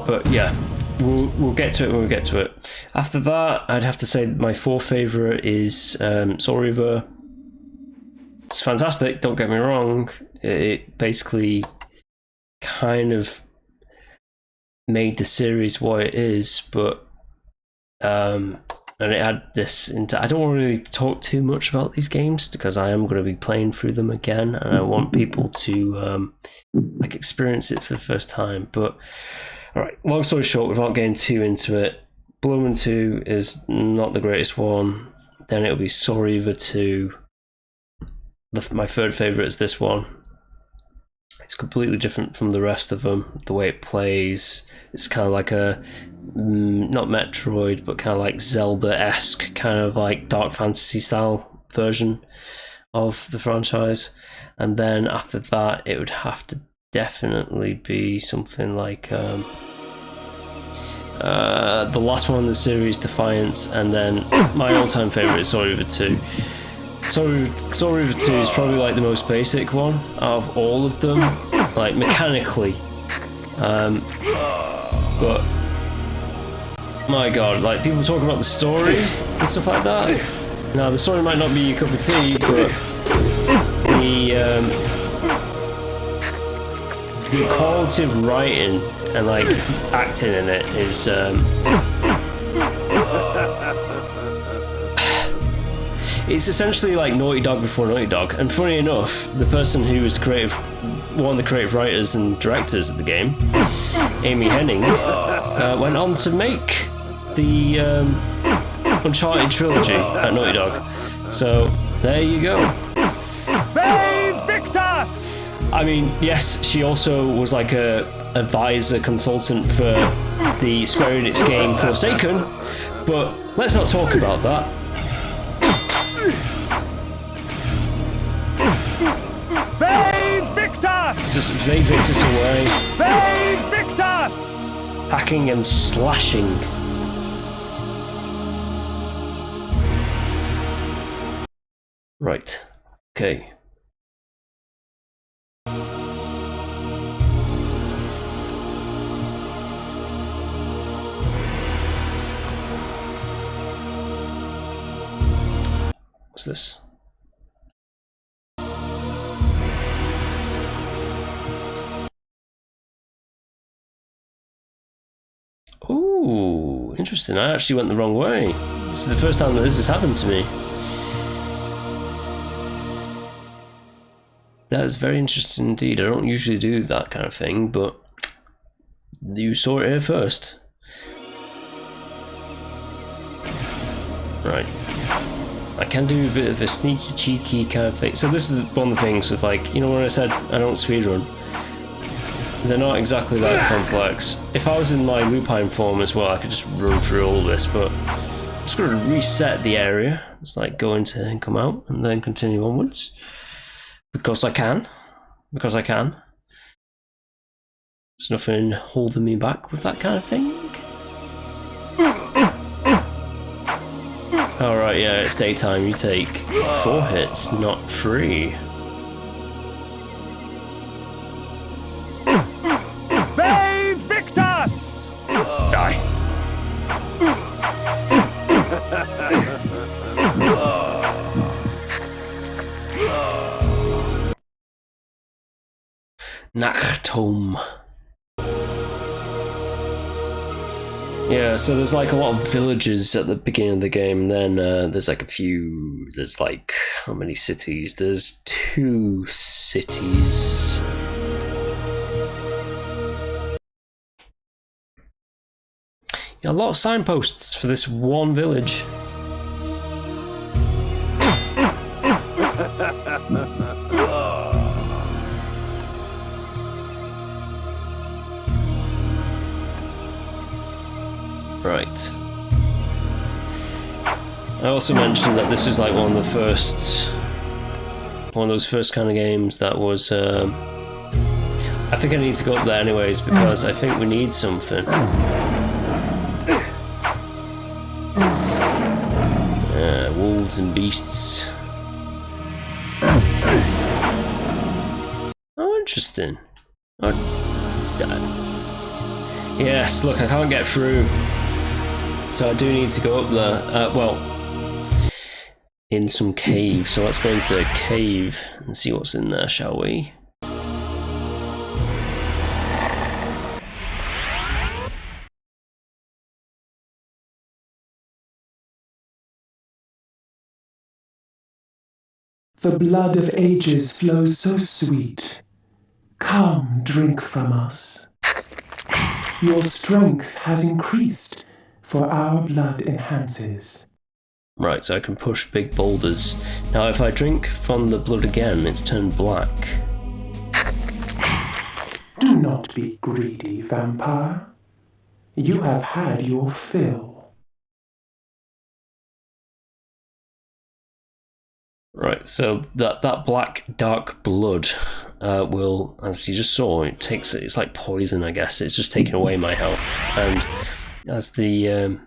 But yeah. We'll get to it when we get to it. After that, I'd have to say my fourth favourite is Soul Reaver. It's fantastic, don't get me wrong. It basically kind of made the series what it is, but and it had this I don't want to really talk too much about these games because I am going to be playing through them again and I want people to like experience it for the first time. But alright, long story short, without getting too into it, Blood Omen 2 is not the greatest one. Then it'll be Soul Reaver 2. My third favourite is this one. It's completely different from the rest of them. The way it plays, it's kind of like a, not Metroid, but kind of like Zelda-esque, kind of like dark fantasy style version of the franchise. And then after that, it would have to definitely be something like the last one in the series, Defiance, and then my all-time favourite is Soul Reaver 2. Soul Reaver 2 is probably like the most basic one out of all of them, like mechanically. But my god, like people talk about the story and stuff like that. Now the story might not be your cup of tea, but the quality of writing and like acting in it is it's essentially like Naughty Dog before Naughty Dog. And funny enough, the person who was one of the creative writers and directors of the game, Amy Hennig, went on to make the Uncharted trilogy at Naughty Dog. So there you go. I mean, yes, she also was like a advisor consultant for the Square Enix game Forsaken, but let's not talk about that. It's just Victus away. Hacking and slashing. Right. Okay. What's this? Ooh, interesting. I actually went the wrong way. This is the first time that this has happened to me. That is very interesting indeed. I don't usually do that kind of thing, but you saw it here first. Right. I can do a bit of a sneaky, cheeky kind of thing. So this is one of the things with, like, you know, when I said I don't speedrun, they're not exactly that complex. If I was in my lupine form as well, I could just run through all this, but I'm just going to reset the area. It's like go into and come out, and then continue onwards. Because I can. Because I can. There's nothing holding me back with that kind of thing. Alright, yeah, it's daytime. You take 4 hits, not 3. Victor! Die. Nachthome. Yeah, so there's like a lot of villages at the beginning of the game, then there's like a few, there's like, how many cities? There's 2 cities. Yeah, a lot of signposts for this one village. Right. I also mentioned that this is like one of those first kind of games that was. I think I need to go up there anyways because I think we need something. Wolves and beasts. Oh, interesting. Yes, look, I can't get through. So I do need to go up there. Well, in some cave. So let's go into a cave and see what's in there, shall we? The blood of ages flows so sweet. Come, drink from us. Your strength has increased, for our blood enhances. Right, so I can push big boulders. Now if I drink from the blood again, it's turned black. Do not be greedy, vampire. You have had your fill. Right, so that black dark blood will, as you just saw, it's like poison, I guess. It's just taking away my health, and as the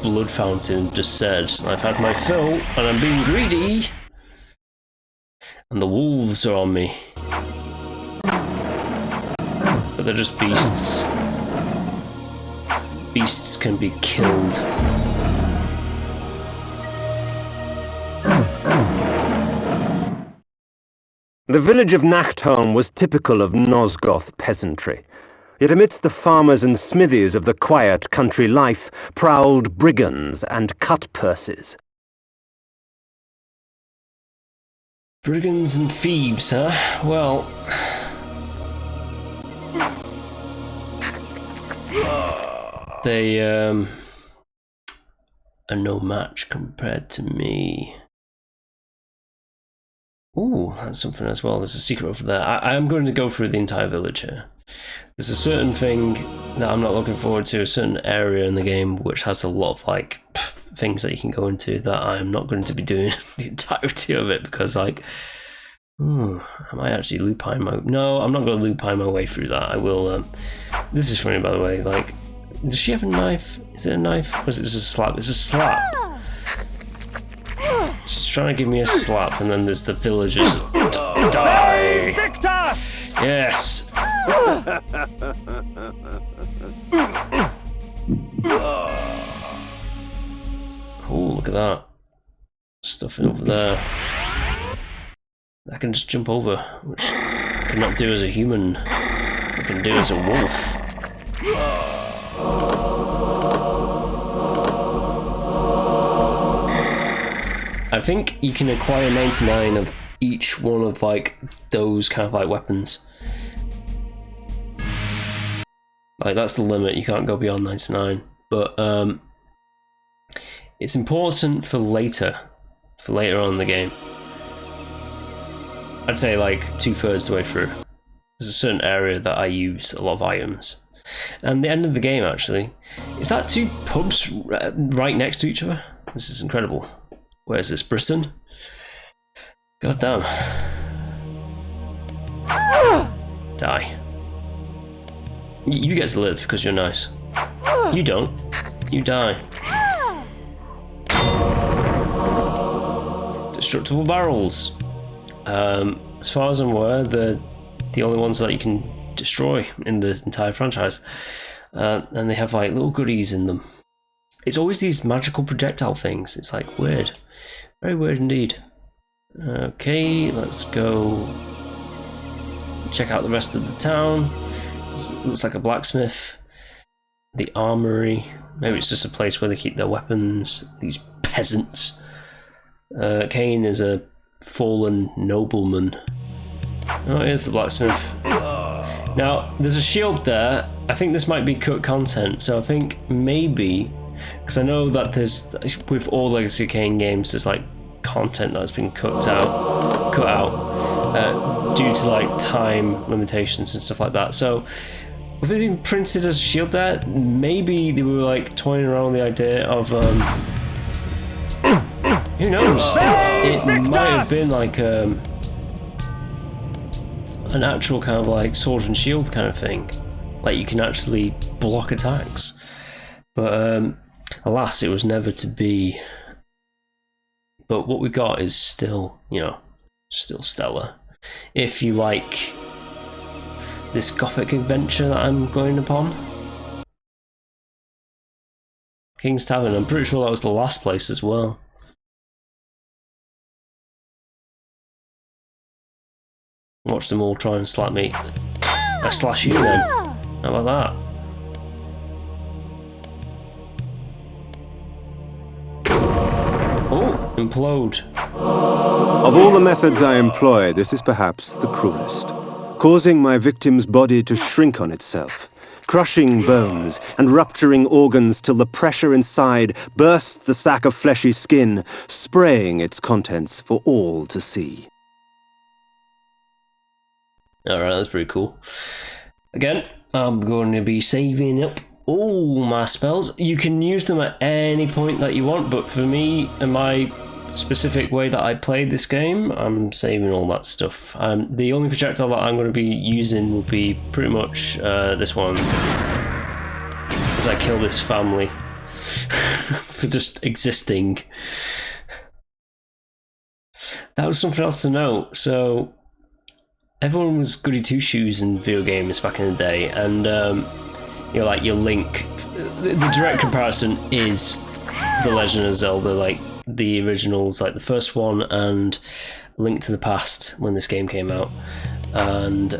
blood fountain just said, I've had my fill and I'm being greedy, and the wolves are on me, but they're just beasts. Beasts can be killed. The village of Nachthome was typical of Nosgoth peasantry. Yet amidst the farmers and smithies of the quiet country life prowled brigands and cut-purses. Brigands and thieves, huh? Well... they, are no match compared to me. Ooh, that's something as well. There's a secret over there. I am going to go through the entire village here. There's a certain thing that I'm not looking forward to, a certain area in the game which has a lot of like things that you can go into that I'm not going to be doing the entirety of it because like, I might actually lupine my... No, I'm not going to lupine my way through that. I will... This is funny, by the way. Like, does she have a knife? Is it a knife? Or is it just a slap? It's a slap. She's trying to give me a slap, and then there's the villagers. Die! Victor! Yes! Oh, look at that. nothing over there. I can just jump over, which I cannot do as a human. I can do as a wolf. I think you can acquire 99 of each one of like those kind of like weapons. Like that's the limit, you can't go beyond 99. But it's important for later on in the game. I'd say like 2/3 the way through. There's a certain area that I use a lot of items. And the end of the game actually, is that 2 pubs right next to each other? This is incredible. Where's this, Britain? God damn. Die. You get to live because you're nice. You don't. You die. Destructible barrels. As far as I'm aware, they're the only ones that you can destroy in the entire franchise. And they have like little goodies in them. It's always these magical projectile things. It's like weird. Very weird indeed. Okay, let's go check out the rest of the town. Looks like a blacksmith. The armory. Maybe it's just a place where they keep their weapons. These peasants. Kain is a fallen nobleman. Oh, here's the blacksmith. Now, there's a shield there. I think this might be cut content, so I think maybe, because I know that there's, with all Legacy of Kain games, there's like content that's been cut out due to like time limitations and stuff like that. So, with it being printed as a shield there, maybe they were like toying around with the idea of, who knows? It might have been like an actual kind of like sword and shield kind of thing. Like you can actually block attacks. But alas, it was never to be. But what we got is still, you know, still stellar. If you like this gothic adventure that I'm going upon. King's Tavern, I'm pretty sure that was the last place as well. Watch them all try and slap me. I slash you then. How about that? Oh, implode. Of all the methods I employ, this is perhaps the cruelest, causing my victim's body to shrink on itself, crushing bones and rupturing organs till the pressure inside bursts the sack of fleshy skin, spraying its contents for all to see. Alright, that's pretty cool. Again, I'm going to be saving up all my spells. You can use them at any point that you want, but for me, in my specific way that I played this game, I'm saving all that stuff. The only projectile that I'm going to be using will be pretty much this one, as I kill this family for just existing. That was something else to note. So everyone was goody two shoes in video games back in the day, and you know, like your Link. The direct comparison is The Legend of Zelda, like the originals, like the first one, and Link to the Past when this game came out, and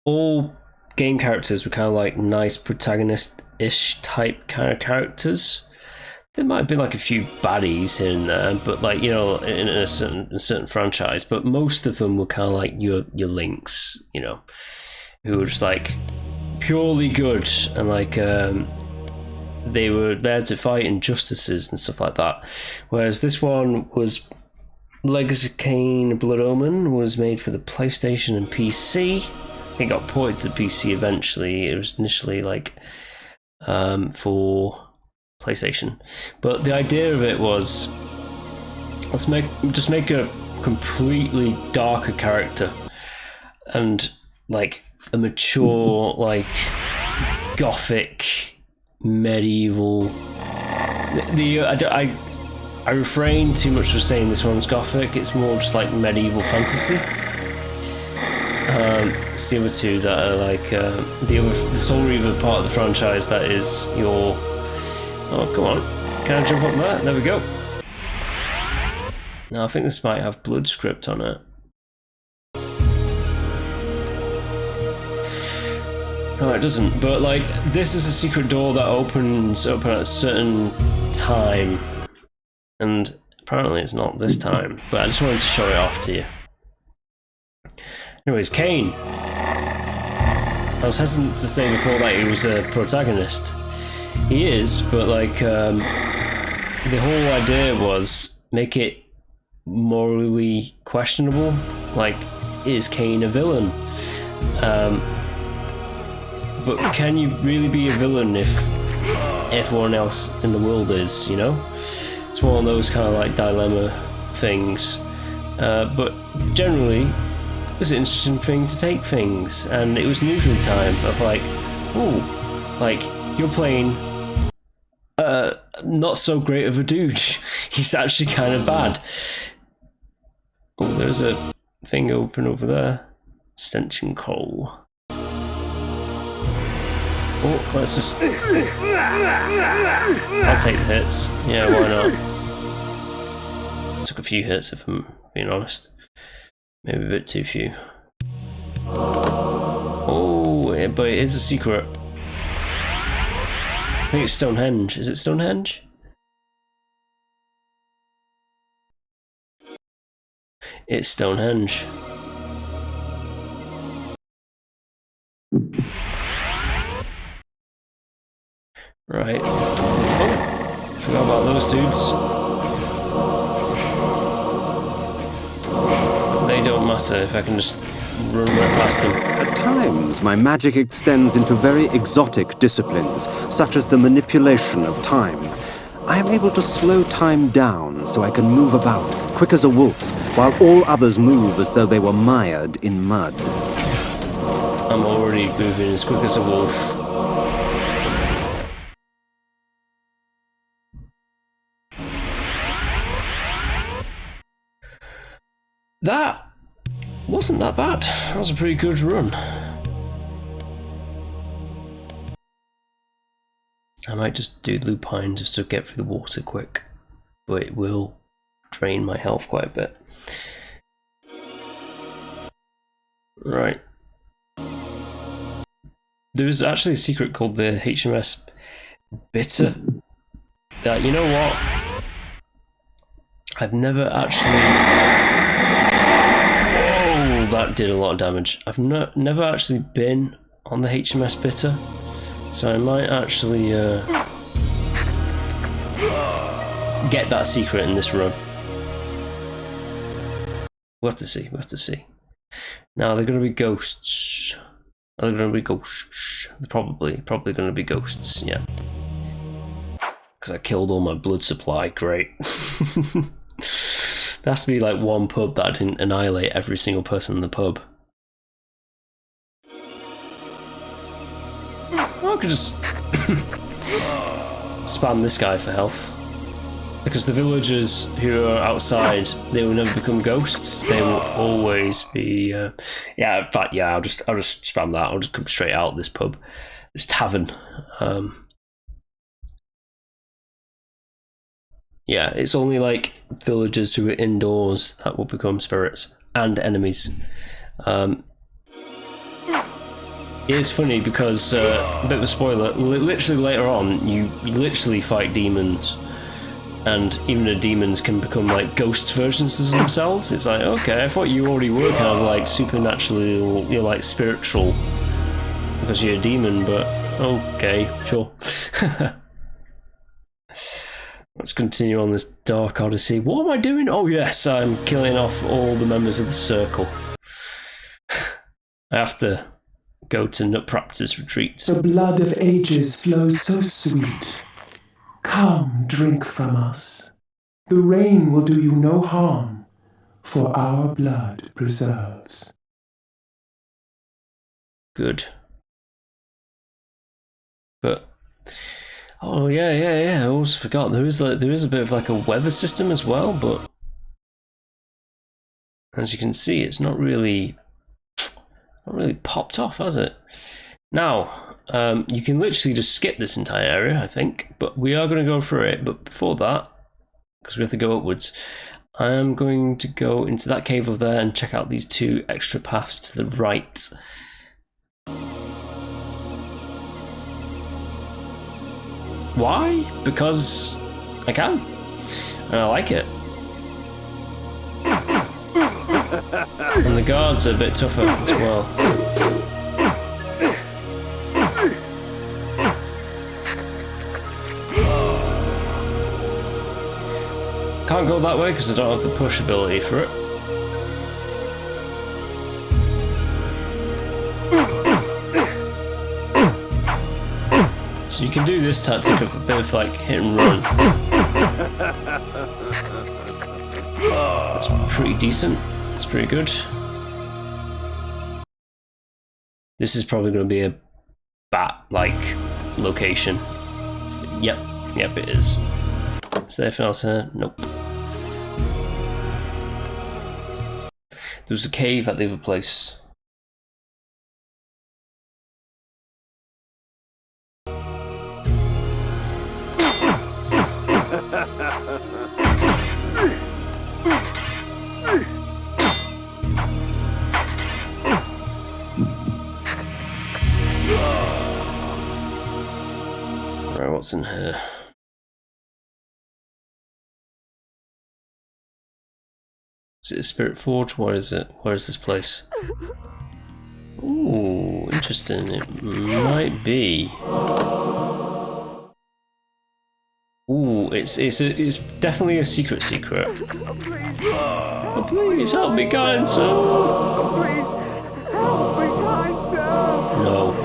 all game characters were kind of like nice protagonist-ish type kind of characters. There might have been like a few baddies in there, but like, you know, in a certain franchise, but most of them were kind of like your Links, you know, who were just like purely good, and like they were there to fight injustices and stuff like that. Whereas this one was Legacy of Kain Blood Omen, was made for the PlayStation and PC. It got ported to the PC eventually. It was initially like for PlayStation, but the idea of it was, let's make a completely darker character, and like a mature, like gothic, medieval. I refrain too much from saying this one's gothic. It's more just like medieval fantasy. It's the other two that are like the Soul Reaver part of the franchise that is your... Oh, come on. Can I jump up there? There we go. Now, I think this might have blood script on it. No, it doesn't. But, like, this is a secret door that opens up at a certain time. And apparently it's not this time. But I just wanted to show it off to you. Anyways, Kain. I was hesitant to say before that he was a protagonist. He is, but, like, the whole idea was make it morally questionable. Like, is Kain a villain? But can you really be a villain if everyone else in the world is, you know? It's one of those kind of like dilemma things. But generally, it was an interesting thing to take things, and it was neutral time of like, oh, like, you're playing not so great of a dude. He's actually kind of bad. Oh, there's a thing open over there. Stench and coal. Oh, let's just... I'll take the hits. Yeah, why not? Took a few hits, if I'm being honest. Maybe a bit too few. Oh, yeah, but it is a secret. I think it's Stonehenge. Is it Stonehenge? It's Stonehenge. Right. Oh, forgot about those dudes. They don't matter if I can just run right past them. At times, my magic extends into very exotic disciplines, such as the manipulation of time. I am able to slow time down so I can move about, quick as a wolf, while all others move as though they were mired in mud. I'm already moving as quick as a wolf. That wasn't that bad. That was a pretty good run. I might just do lupine just to get through the water quick, but it will drain my health quite a bit. Right. There is actually a secret called the HMS Bitter. That, you know what? I've never actually... Oh, that did a lot of damage. I've never actually been on the HMS Bitter, so I might actually get that secret in this run. We'll have to see, we'll have to see. Now, they're going to be ghosts. Are they going to be ghosts? They're probably going to be ghosts, yeah. Because I killed all my blood supply, great. There has to be like one pub that I didn't annihilate every single person in the pub. I could just spam this guy for health. Because the villagers who are outside, they will never become ghosts. They will always be... yeah, in fact, yeah, I'll just spam that. I'll just come straight out of this pub. This tavern. Yeah, it's only like villagers who are indoors that will become spirits and enemies. It is funny because, a bit of a spoiler, literally later on, you literally fight demons. And even the demons can become like ghost versions of themselves. It's like, okay, I thought you already were kind of like supernatural, you're like spiritual because you're a demon, but okay, sure. Let's continue on this dark odyssey. What am I doing? Oh yes, I'm killing off all the members of the circle. I have to go to Nutraptor's retreat. The blood of ages flows so sweet. Come, drink from us. The rain will do you no harm, for our blood preserves. Good. But oh yeah. I almost forgot. There is a bit of like a weather system as well, but as you can see, it's not really Not really popped off, has it? Now, you can literally just skip this entire area, I think, but we are going to go through it. But before that, because we have to go upwards, I am going to go into that cave over there and check out these 2 extra paths to the right. Why? Because I can, and I like it. And the guards are a bit tougher as well. Can't go that way because I don't have the push ability for it. So you can do this tactic of a bit of like hit and run. That's pretty decent. It's pretty good. This is probably going to be a bat-like location. Yep, it is. Is there anything else here? Nope. There was a cave at the other place. Right, what's in here? Is it a spirit forge? What is it? Where is this place? Ooh, interesting. It might be. Ooh, it's definitely a secret. Oh, please help me, kind sir. No.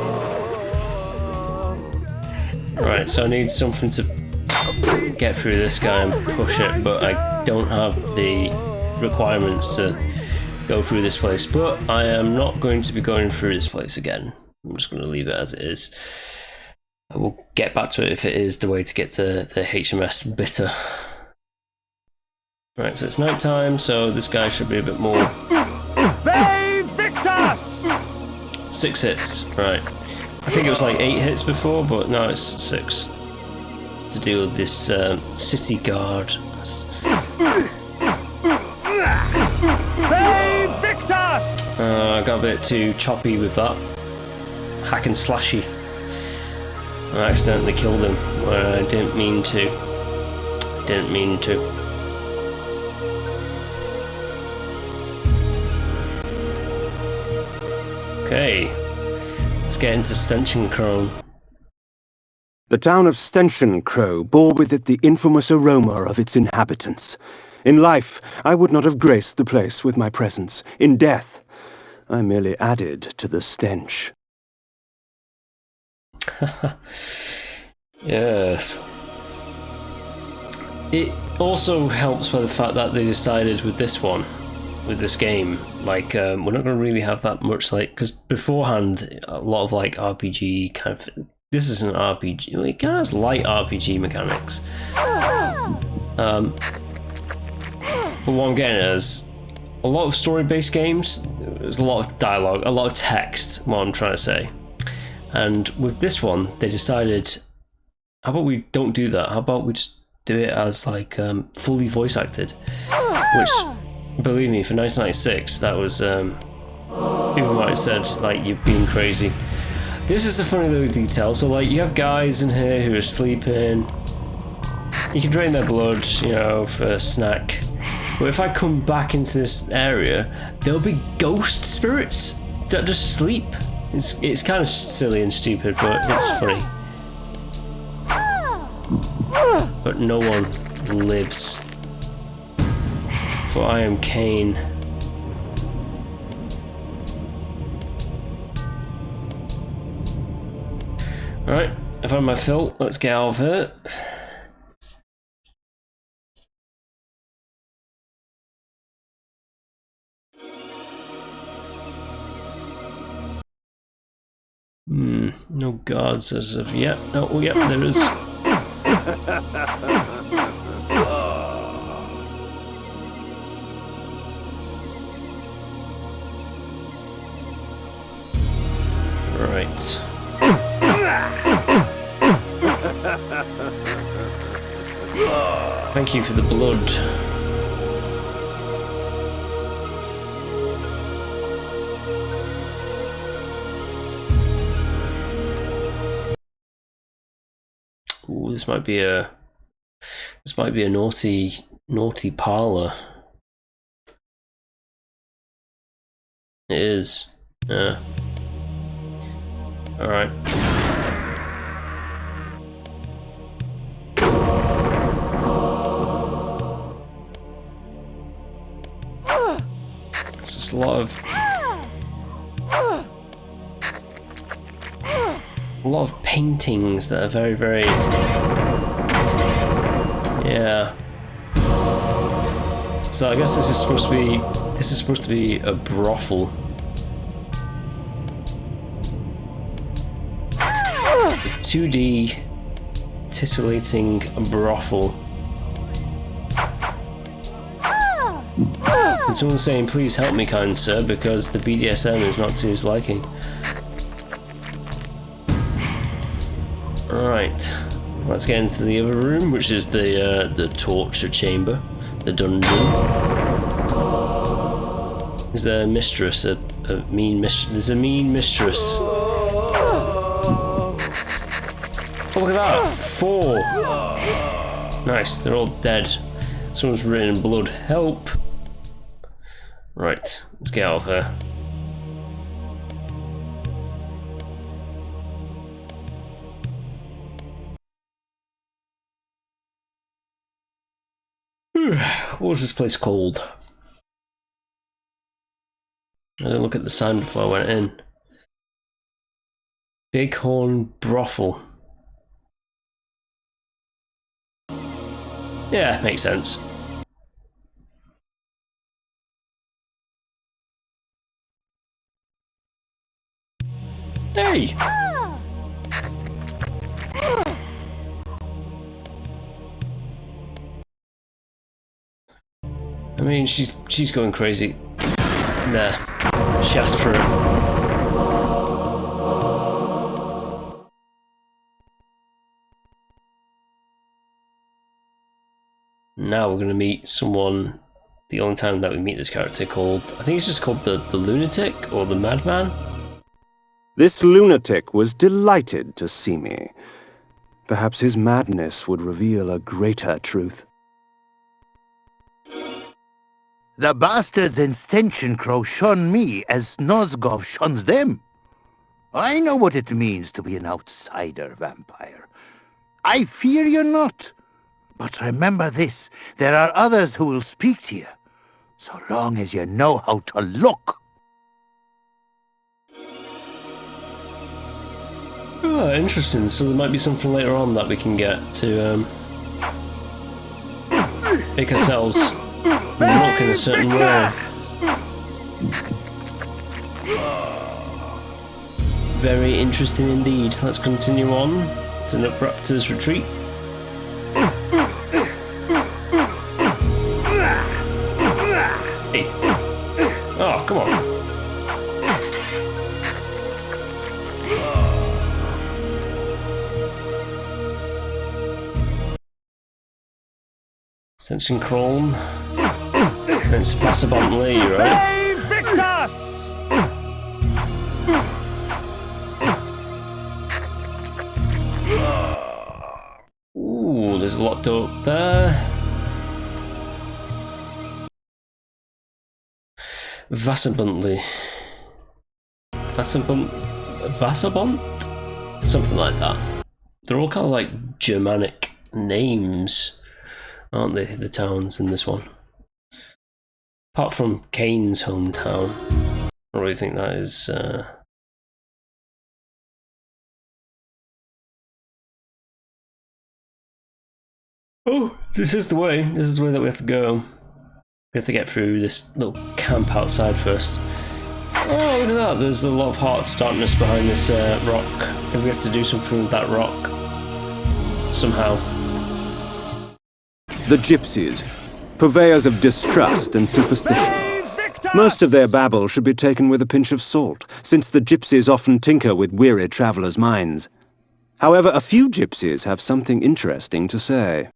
Right, so I need something to get through this guy and push it, but I don't have the requirements to go through this place. But I am not going to be going through this place again. I'm just going to leave it as it is. I will get back to it if it is the way to get to the HMS Bitter. Right, so it's night time, so this guy should be a bit more. Victor! 6 hits, right. I think it was like 8 hits before, but now it's 6. To deal with this city guard. I got a bit too choppy with that. Hack and slashy. I accidentally killed him where I didn't mean to. Okay, let's get into Stenchencrone. The town of Stenchencrone bore with it the infamous aroma of its inhabitants. In life, I would not have graced the place with my presence. In death, I merely added to the stench. Yes. It also helps by the fact that they decided with this game, like we're not going to really have that much, like, because beforehand a lot of like RPG kind of, this is an RPG, it kind of has light RPG mechanics. But what I'm getting at is a lot of story-based games, there's a lot of dialogue, a lot of text, what I'm trying to say. And with this one, they decided, how about we don't do that? How about we just do it as like fully voice acted? Which, believe me, for 1996, that was people might have said like you're being crazy. This is a funny little detail. So like you have guys in here who are sleeping. You can drain their blood, you know, for a snack. But if I come back into this area, there'll be ghost spirits that just sleep. It's kind of silly and stupid, but it's funny. But no one lives. For I am Kain. Right, I've had my fill. Let's get out of here. No guards as of yet. Oh, yep, there is. Right. Thank you for the blood. Ooh, this might be a naughty parlor. It is. Yeah. Alright. It's just a lot of paintings that are very, very, yeah. So I guess this is supposed to be a brothel. A 2D titillating brothel. And someone's saying, please help me, kind sir, because the BDSM is not to his liking. Right, let's get into the other room, which is the torture chamber, the dungeon. Is there a mistress? There's a mean mistress. Oh, look at that! 4! Nice, they're all dead. Someone's written in blood. Help! Right, let's get out of here. What was this place called? I didn't look at the sign before I went in. Bighorn Brothel. Yeah, makes sense. Hey! I mean, she's going crazy. Nah, she asked for it. Now we're gonna meet someone. The only time that we meet this character called, I think it's just called the lunatic or the madman. This lunatic was delighted to see me. Perhaps his madness would reveal a greater truth. The bastards in Stenchen Crow shun me as Nosgoth shuns them. I know what it means to be an outsider vampire. I fear you not. But remember this, there are others who will speak to you, so long as you know how to look. Oh, interesting. So there might be something later on that we can get to make ourselves look in a certain way. Very interesting indeed. Let's continue on to Nutraptor's retreat. Hey. Oh, come on. Ascension Chrome. And it's Vassabont Lee, right? Ooh, there's a lot up there. Vassabont Lee. Vassabont? Something like that. They're all kind of like Germanic names, aren't they, the towns in this one? Apart from Kain's hometown. I really think that is... Oh, this is the way. This is the way that we have to go. We have to get through this little camp outside first. Oh, look at that. There's a lot of heart's darkness behind this rock. And we have to do something with that rock. Somehow. The gypsies, purveyors of distrust and superstition. Most of their babble should be taken with a pinch of salt, since the gypsies often tinker with weary travellers' minds. However, a few gypsies have something interesting to say.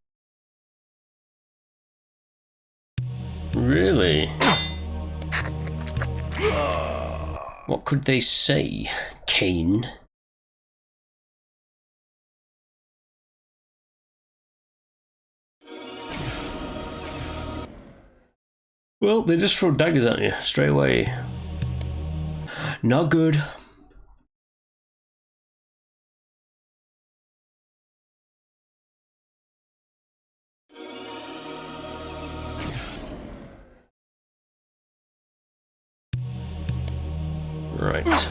Really? What could they say, Kain? Well, they just throw daggers at you straight away. Not good. Right.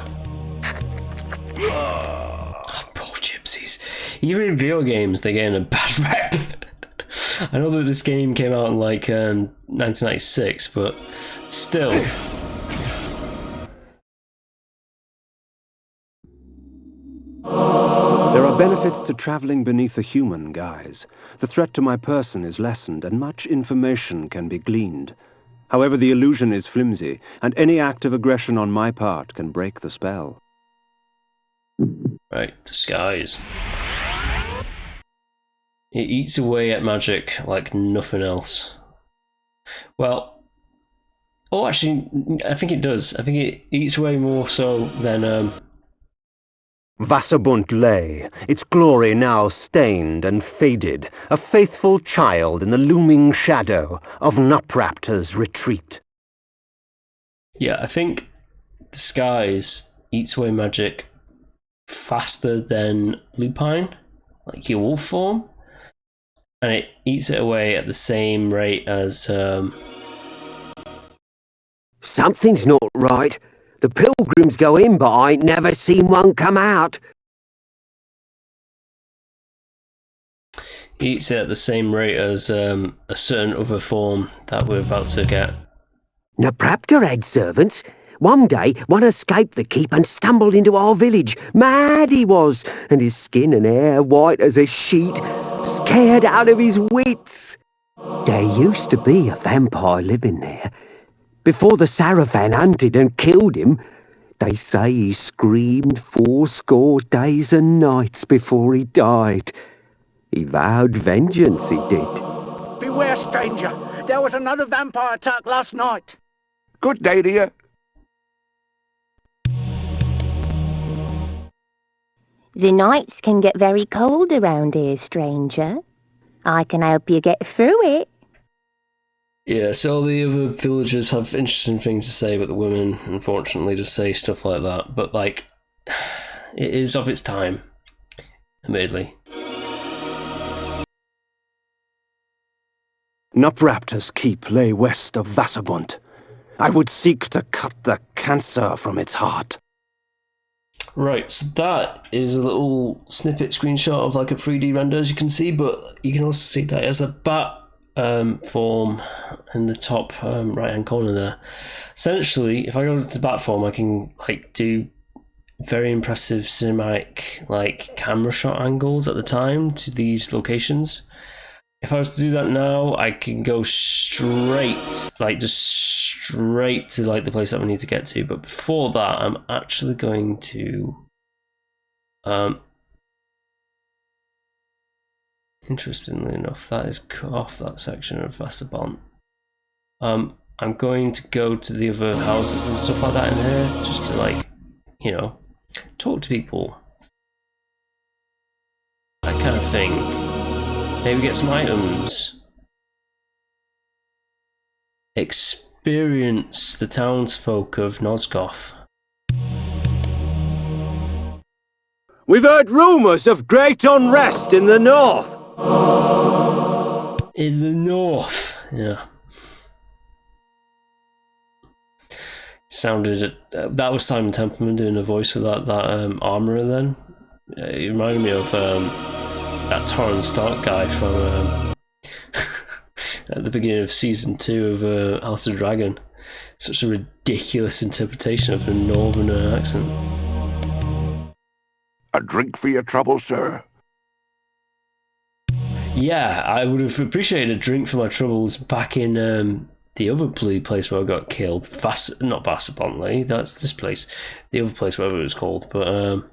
Oh, poor gypsies. Even in video games, they're getting a bad rep. I know that this game came out in like 1996, but still. There are benefits to travelling beneath a human guise. The threat to my person is lessened, and much information can be gleaned. However, the illusion is flimsy, and any act of aggression on my part can break the spell. Right, disguise. It eats away at magic like nothing else. Well, oh, actually, I think it does. I think it eats away more so than Vassabunt lay, its glory now stained and faded, a faithful child in the looming shadow of Nupraptor's retreat. Yeah, I think disguise eats away magic faster than lupine, like your wolf form, and it eats it away at the same rate as Something's not right. The pilgrims go in, but I ain't never seen one come out. eats it at the same rate as a certain other form that we're about to get. Nupraptor had servants. One day, one escaped the keep and stumbled into our village. Mad he was, and his skin and hair white as a sheet, scared out of his wits. There used to be a vampire living there. Before the Saravan hunted and killed him, they say he screamed 80 days and nights before he died. He vowed vengeance, he did. Beware, stranger. There was another vampire attack last night. Good day to you. The nights can get very cold around here, stranger. I can help you get through it. Yeah, so the other villagers have interesting things to say, but the women, unfortunately, just say stuff like that. But, like, it is of its time, admittedly. Nupraptor's keep lay west of Vassabunt. I would seek to cut the cancer from its heart. Right, so that is a little snippet screenshot of like a 3D render, as you can see, but you can also see that as a bat form in the top right hand corner there. Essentially, if I go to bat form, I can like do very impressive cinematic like camera shot angles at the time to these locations. If I was to do that now, I can go straight, like just straight to like the place that we need to get to. But before that, I'm actually going to, interestingly enough, that is cut off that section of Vassabunt. I'm going to go to the other houses and stuff like that in here, just to like, you know, talk to people, that kind of thing. Maybe get some items. Experience the townsfolk of Nosgoth. We've heard rumours of great unrest in the north. In the north, yeah. Sounded that was Simon Templeman doing the voice for that armourer. Then it reminded me of that Torrent Stark guy from at the beginning of season 2 of House of Dragon. Such a ridiculous interpretation of a northern accent. A drink for your trouble, sir? Yeah, I would have appreciated a drink for my troubles back in the other place where I got killed. Not Vassapon, that's this place. The other place, whatever it was called. But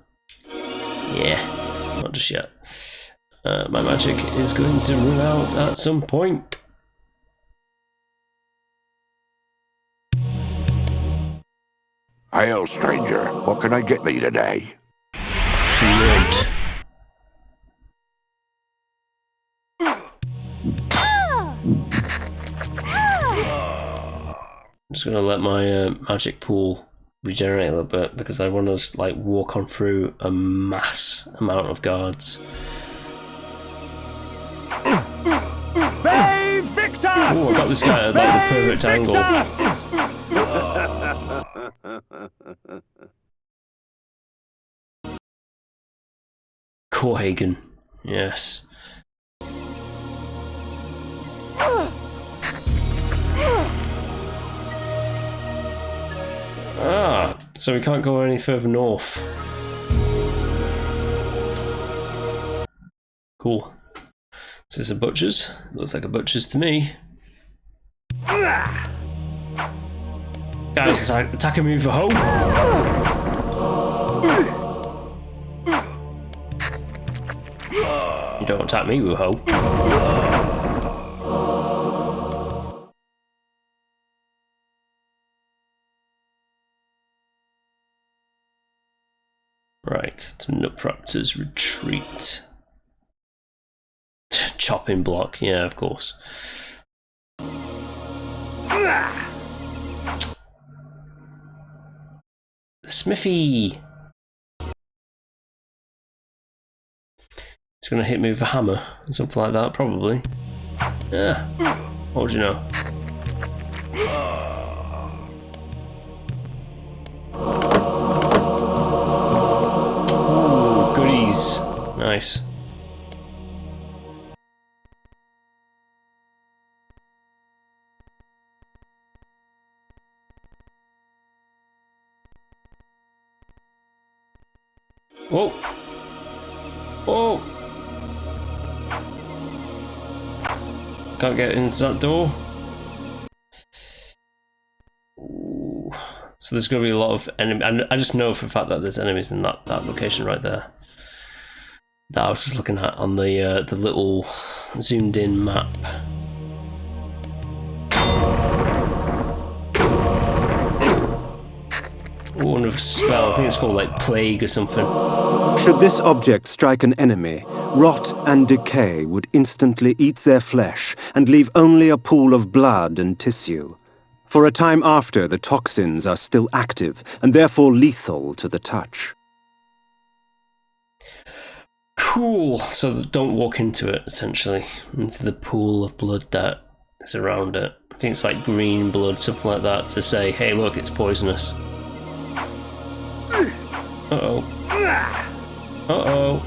yeah, not just yet. My magic is going to run out at some point. Hail, stranger. What can I get thee today? Blood. I'm just gonna let my magic pool regenerate a little bit because I want to like walk on through a mass amount of guards. Victor! Oh, I got this guy at like the perfect angle. Korhagen, yes. Ah, so we can't go any further north. Cool. This is a butcher's. Looks like a butcher's to me. Guys, attacking me with a hoe. You don't attack me with a hoe. Right, to Nutraptor's retreat. Chopping block, yeah, of course. Smithy! It's gonna hit me with a hammer, or something like that, probably. Yeah, what would you know? Ooh, goodies. Nice. Whoa! Whoa! Can't get into that door. Ooh. So there's going to be a lot of enemies. I just know for a fact that there's enemies in that location right there. That I was just looking at on the little zoomed in map. One of a spell, I think it's called like plague or something. Should this object strike an enemy, rot and decay would instantly eat their flesh and leave only a pool of blood and tissue. For a time after, the toxins are still active and therefore lethal to the touch. Cool, so don't walk into it, essentially. Into the pool of blood that is around it. I think it's like green blood, something like that, to say, hey look, it's poisonous. Uh-oh. Uh-oh.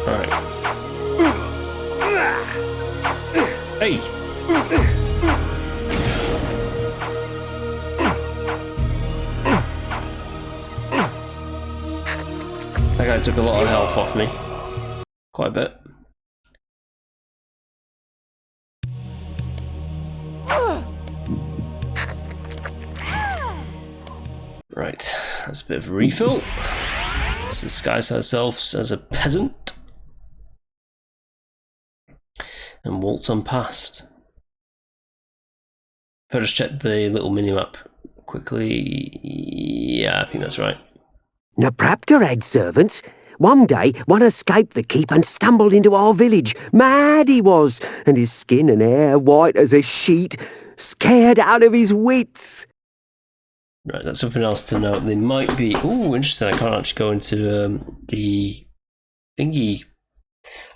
Alright. Hey! That guy took a lot of health off me. Quite a bit. Right, that's a bit of a refill. Let's disguise ourselves as a peasant. And waltz on past. If I just check the little minimap quickly. Yeah, I think that's right. Napraptor had servants. One day, one escaped the keep and stumbled into our village. Mad he was, and his skin and hair white as a sheet, scared out of his wits. Right, that's something else to note. They might be... Ooh, interesting. I can't actually go into the thingy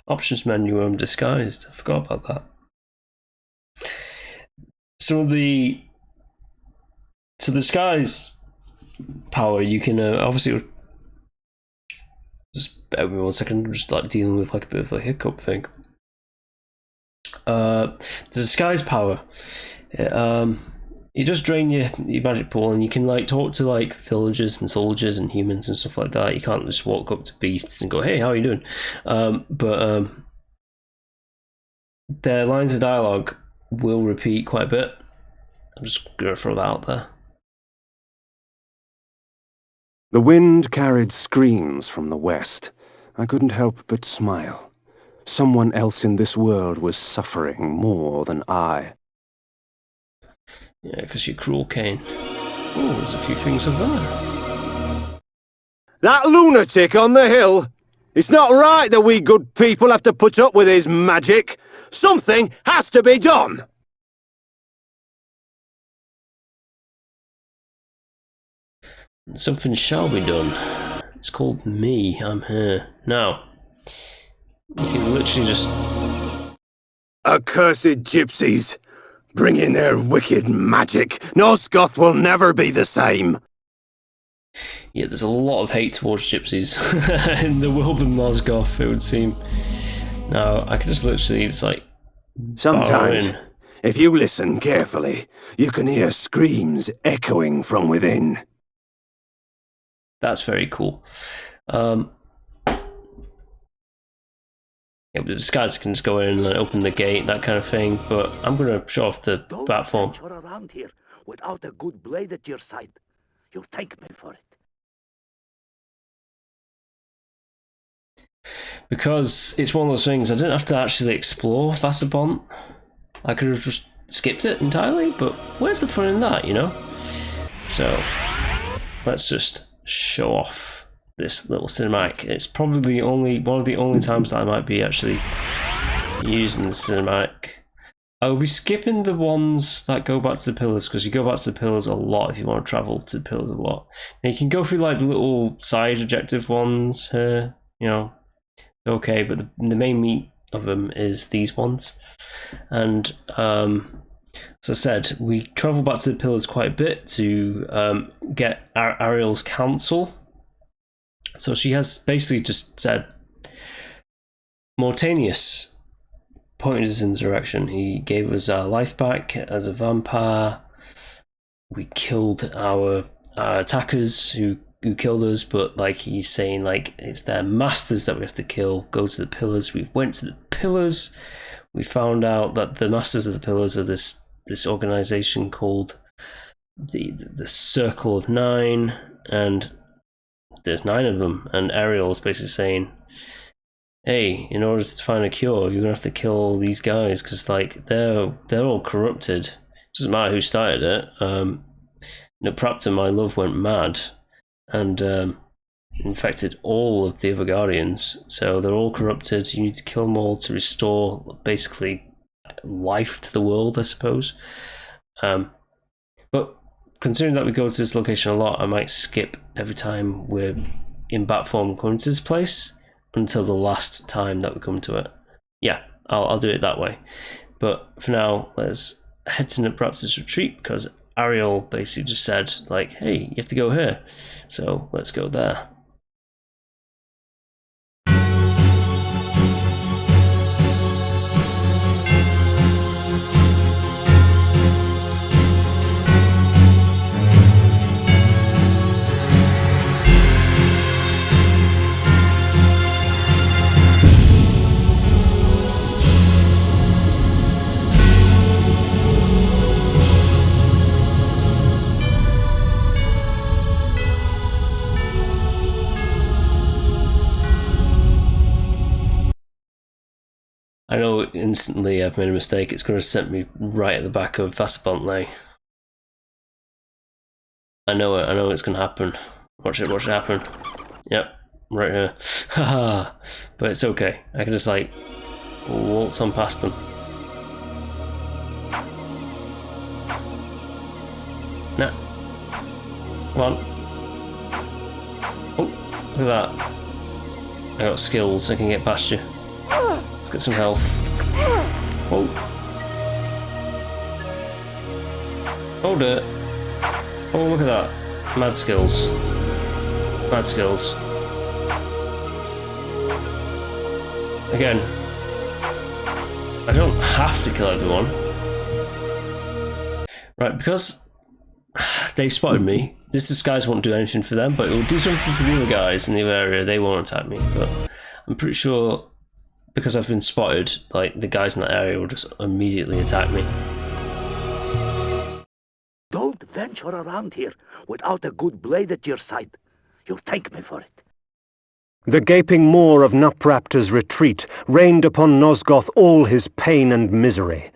options menu where I'm disguised. I forgot about that. So the disguise power, you can obviously... Just bear with me 1 second. I'm just like dealing with like a bit of a hiccup thing. The disguise power. You just drain your magic pool, and you can like talk to like villagers and soldiers and humans and stuff like that. You can't just walk up to beasts and go, "Hey, how are you doing?" But their lines of dialogue will repeat quite a bit. I'm just gonna throw that out there. The wind carried screams from the west. I couldn't help but smile. Someone else in this world was suffering more than I. Yeah, because you're cruel, Kain. Oh, there's a few things over there. That lunatic on the hill! It's not right that we good people have to put up with his magic. Something has to be done! Something shall be done. It's called me. I'm here. Now, you can literally just... Accursed gypsies! Bring in their wicked magic. Nosgoth will never be the same. Yeah, there's a lot of hate towards gypsies in the world of Nosgoth, it would seem. Now, I can just literally, it's like... Sometimes, if you listen carefully, you can hear screams echoing from within. That's very cool. Yeah, but the disguise can just go in and open the gate, that kind of thing. But I'm going to show off the platform. Don't venture around here without a good blade at your side. You'll thank me for it. Because it's one of those things, I didn't have to actually explore Vassabont. I could have just skipped it entirely, but where's the fun in that, you know? So, let's just show off this little cinematic. It's probably one of the only times that I might be actually using the cinematic. I'll be skipping the ones that go back to the pillars, because you go back to the pillars a lot if you want to travel to the pillars a lot. Now you can go through like the little side objective ones here, you know, okay, but the main meat of them is these ones. And as I said, we travel back to the pillars quite a bit to get Ariel's counsel. So she has basically just said, Mortanius pointed us in the direction. He gave us our life back as a vampire. We killed our attackers who killed us, but like he's saying, like it's their masters that we have to kill. Go to the pillars. We went to the pillars. We found out that the masters of the pillars are this organization called the Circle of Nine, and there's 9 of them. And Ariel's basically saying, hey, in order to find a cure, you're gonna have to kill all these guys, because like they're all corrupted. Doesn't matter who started it. Naprapta, my love, went mad and infected all of the other guardians, so they're all corrupted. You need to kill them all to restore basically life to the world, I suppose. But considering that we go to this location a lot, I might skip every time we're in bat form going to this place until the last time that we come to it. Yeah, I'll do it that way. But for now, let's head to Naprapta's retreat, because Ariel basically just said, like, hey, you have to go here. So let's go there. I know instantly I've made a mistake. It's going to send me right at the back of Vassabont. I know it. I know it's going to happen. Watch it happen. Yep, right here. Haha. But it's okay. I can just like waltz on past them. Nah. Come on. Oh, look at that. I got skills. I can get past you. Let's get some health. Oh. Hold it. Oh, look at that. Mad skills. Mad skills. Again. I don't have to kill everyone. Right, because they spotted me, this disguise won't do anything for them, but it will do something for the other guys in the area. They won't attack me, but I'm pretty sure because I've been spotted, like, the guys in that area will just immediately attack me. Don't venture around here without a good blade at your side. You'll thank me for it. The gaping maw of Nupraptor's retreat rained upon Nosgoth all his pain and misery.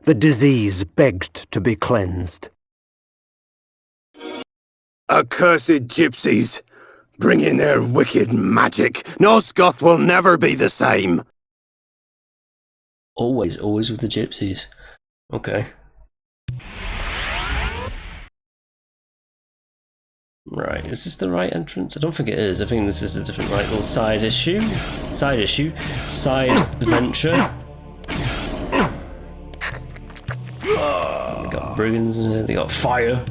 The disease begged to be cleansed. Accursed gypsies! Bring in their wicked magic. Nosgoth will never be the same. Always with the gypsies. Okay. Right, is this the right entrance? I don't think it is. I think this is a different, like, little side venture. They got brigands in here, they got fire.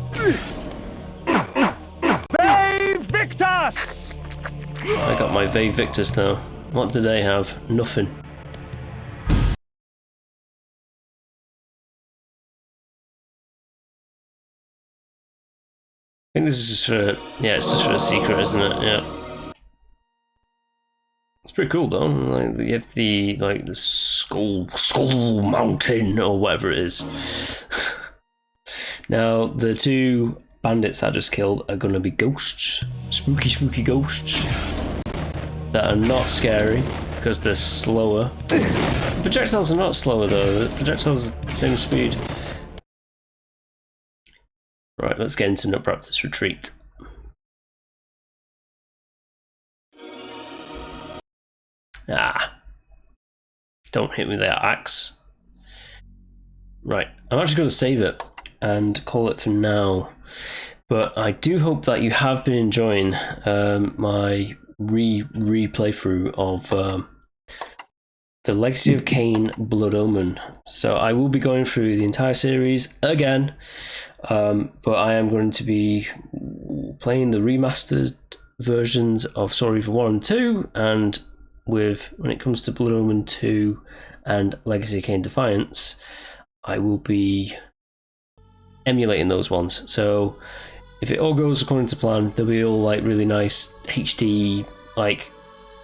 Victus! I got my Vae Victus though. What do they have? Nothing. I think this is just for, yeah, it's just for a secret, isn't it? Yeah. It's pretty cool though. Like, you have the, like, the skull mountain or whatever it is. Now the two bandits I just killed are gonna be ghosts, spooky ghosts that are not scary because they're slower. The projectiles are not slower though. The projectiles are the same speed. Right, let's get into Nupraptor's retreat. Ah. Don't hit me there, axe. Right, I'm actually going to save it and call it for now. But I do hope that you have been enjoying my re-playthrough of the Legacy of Kain Blood Omen. So I will be going through the entire series again. But I am going to be playing the remastered versions of Reaver 1 and 2, and when it comes to Blood Omen 2 and Legacy of Kain Defiance, I will be emulating those ones. So if it all goes according to plan, they'll be all like really nice HD like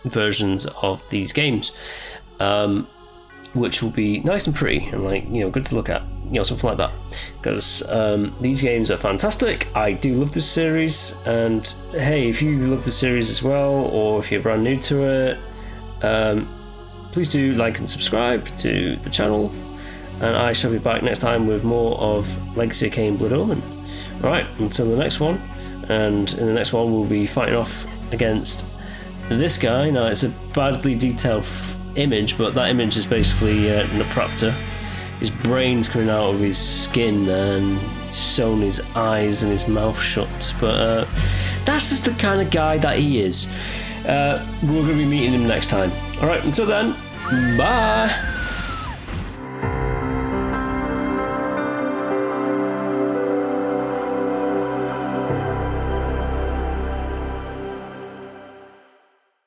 versions of these games. Which will be nice and pretty and, like, you know, good to look at, you know, something like that, because these games are fantastic. I do love this series, and hey, if you love the series as well, or if you're brand new to it, please do like and subscribe to the channel, and I shall be back next time with more of Legacy of Kain Blood Omen. Alright, until the next one, and in the next one we'll be fighting off against this guy. Now it's a badly detailed image, but that image is basically Nupraptor. His brain's coming out of his skin and sewn his eyes and his mouth shut, but that's just the kind of guy that he is. We're going to be meeting him next time. Alright, until then, bye!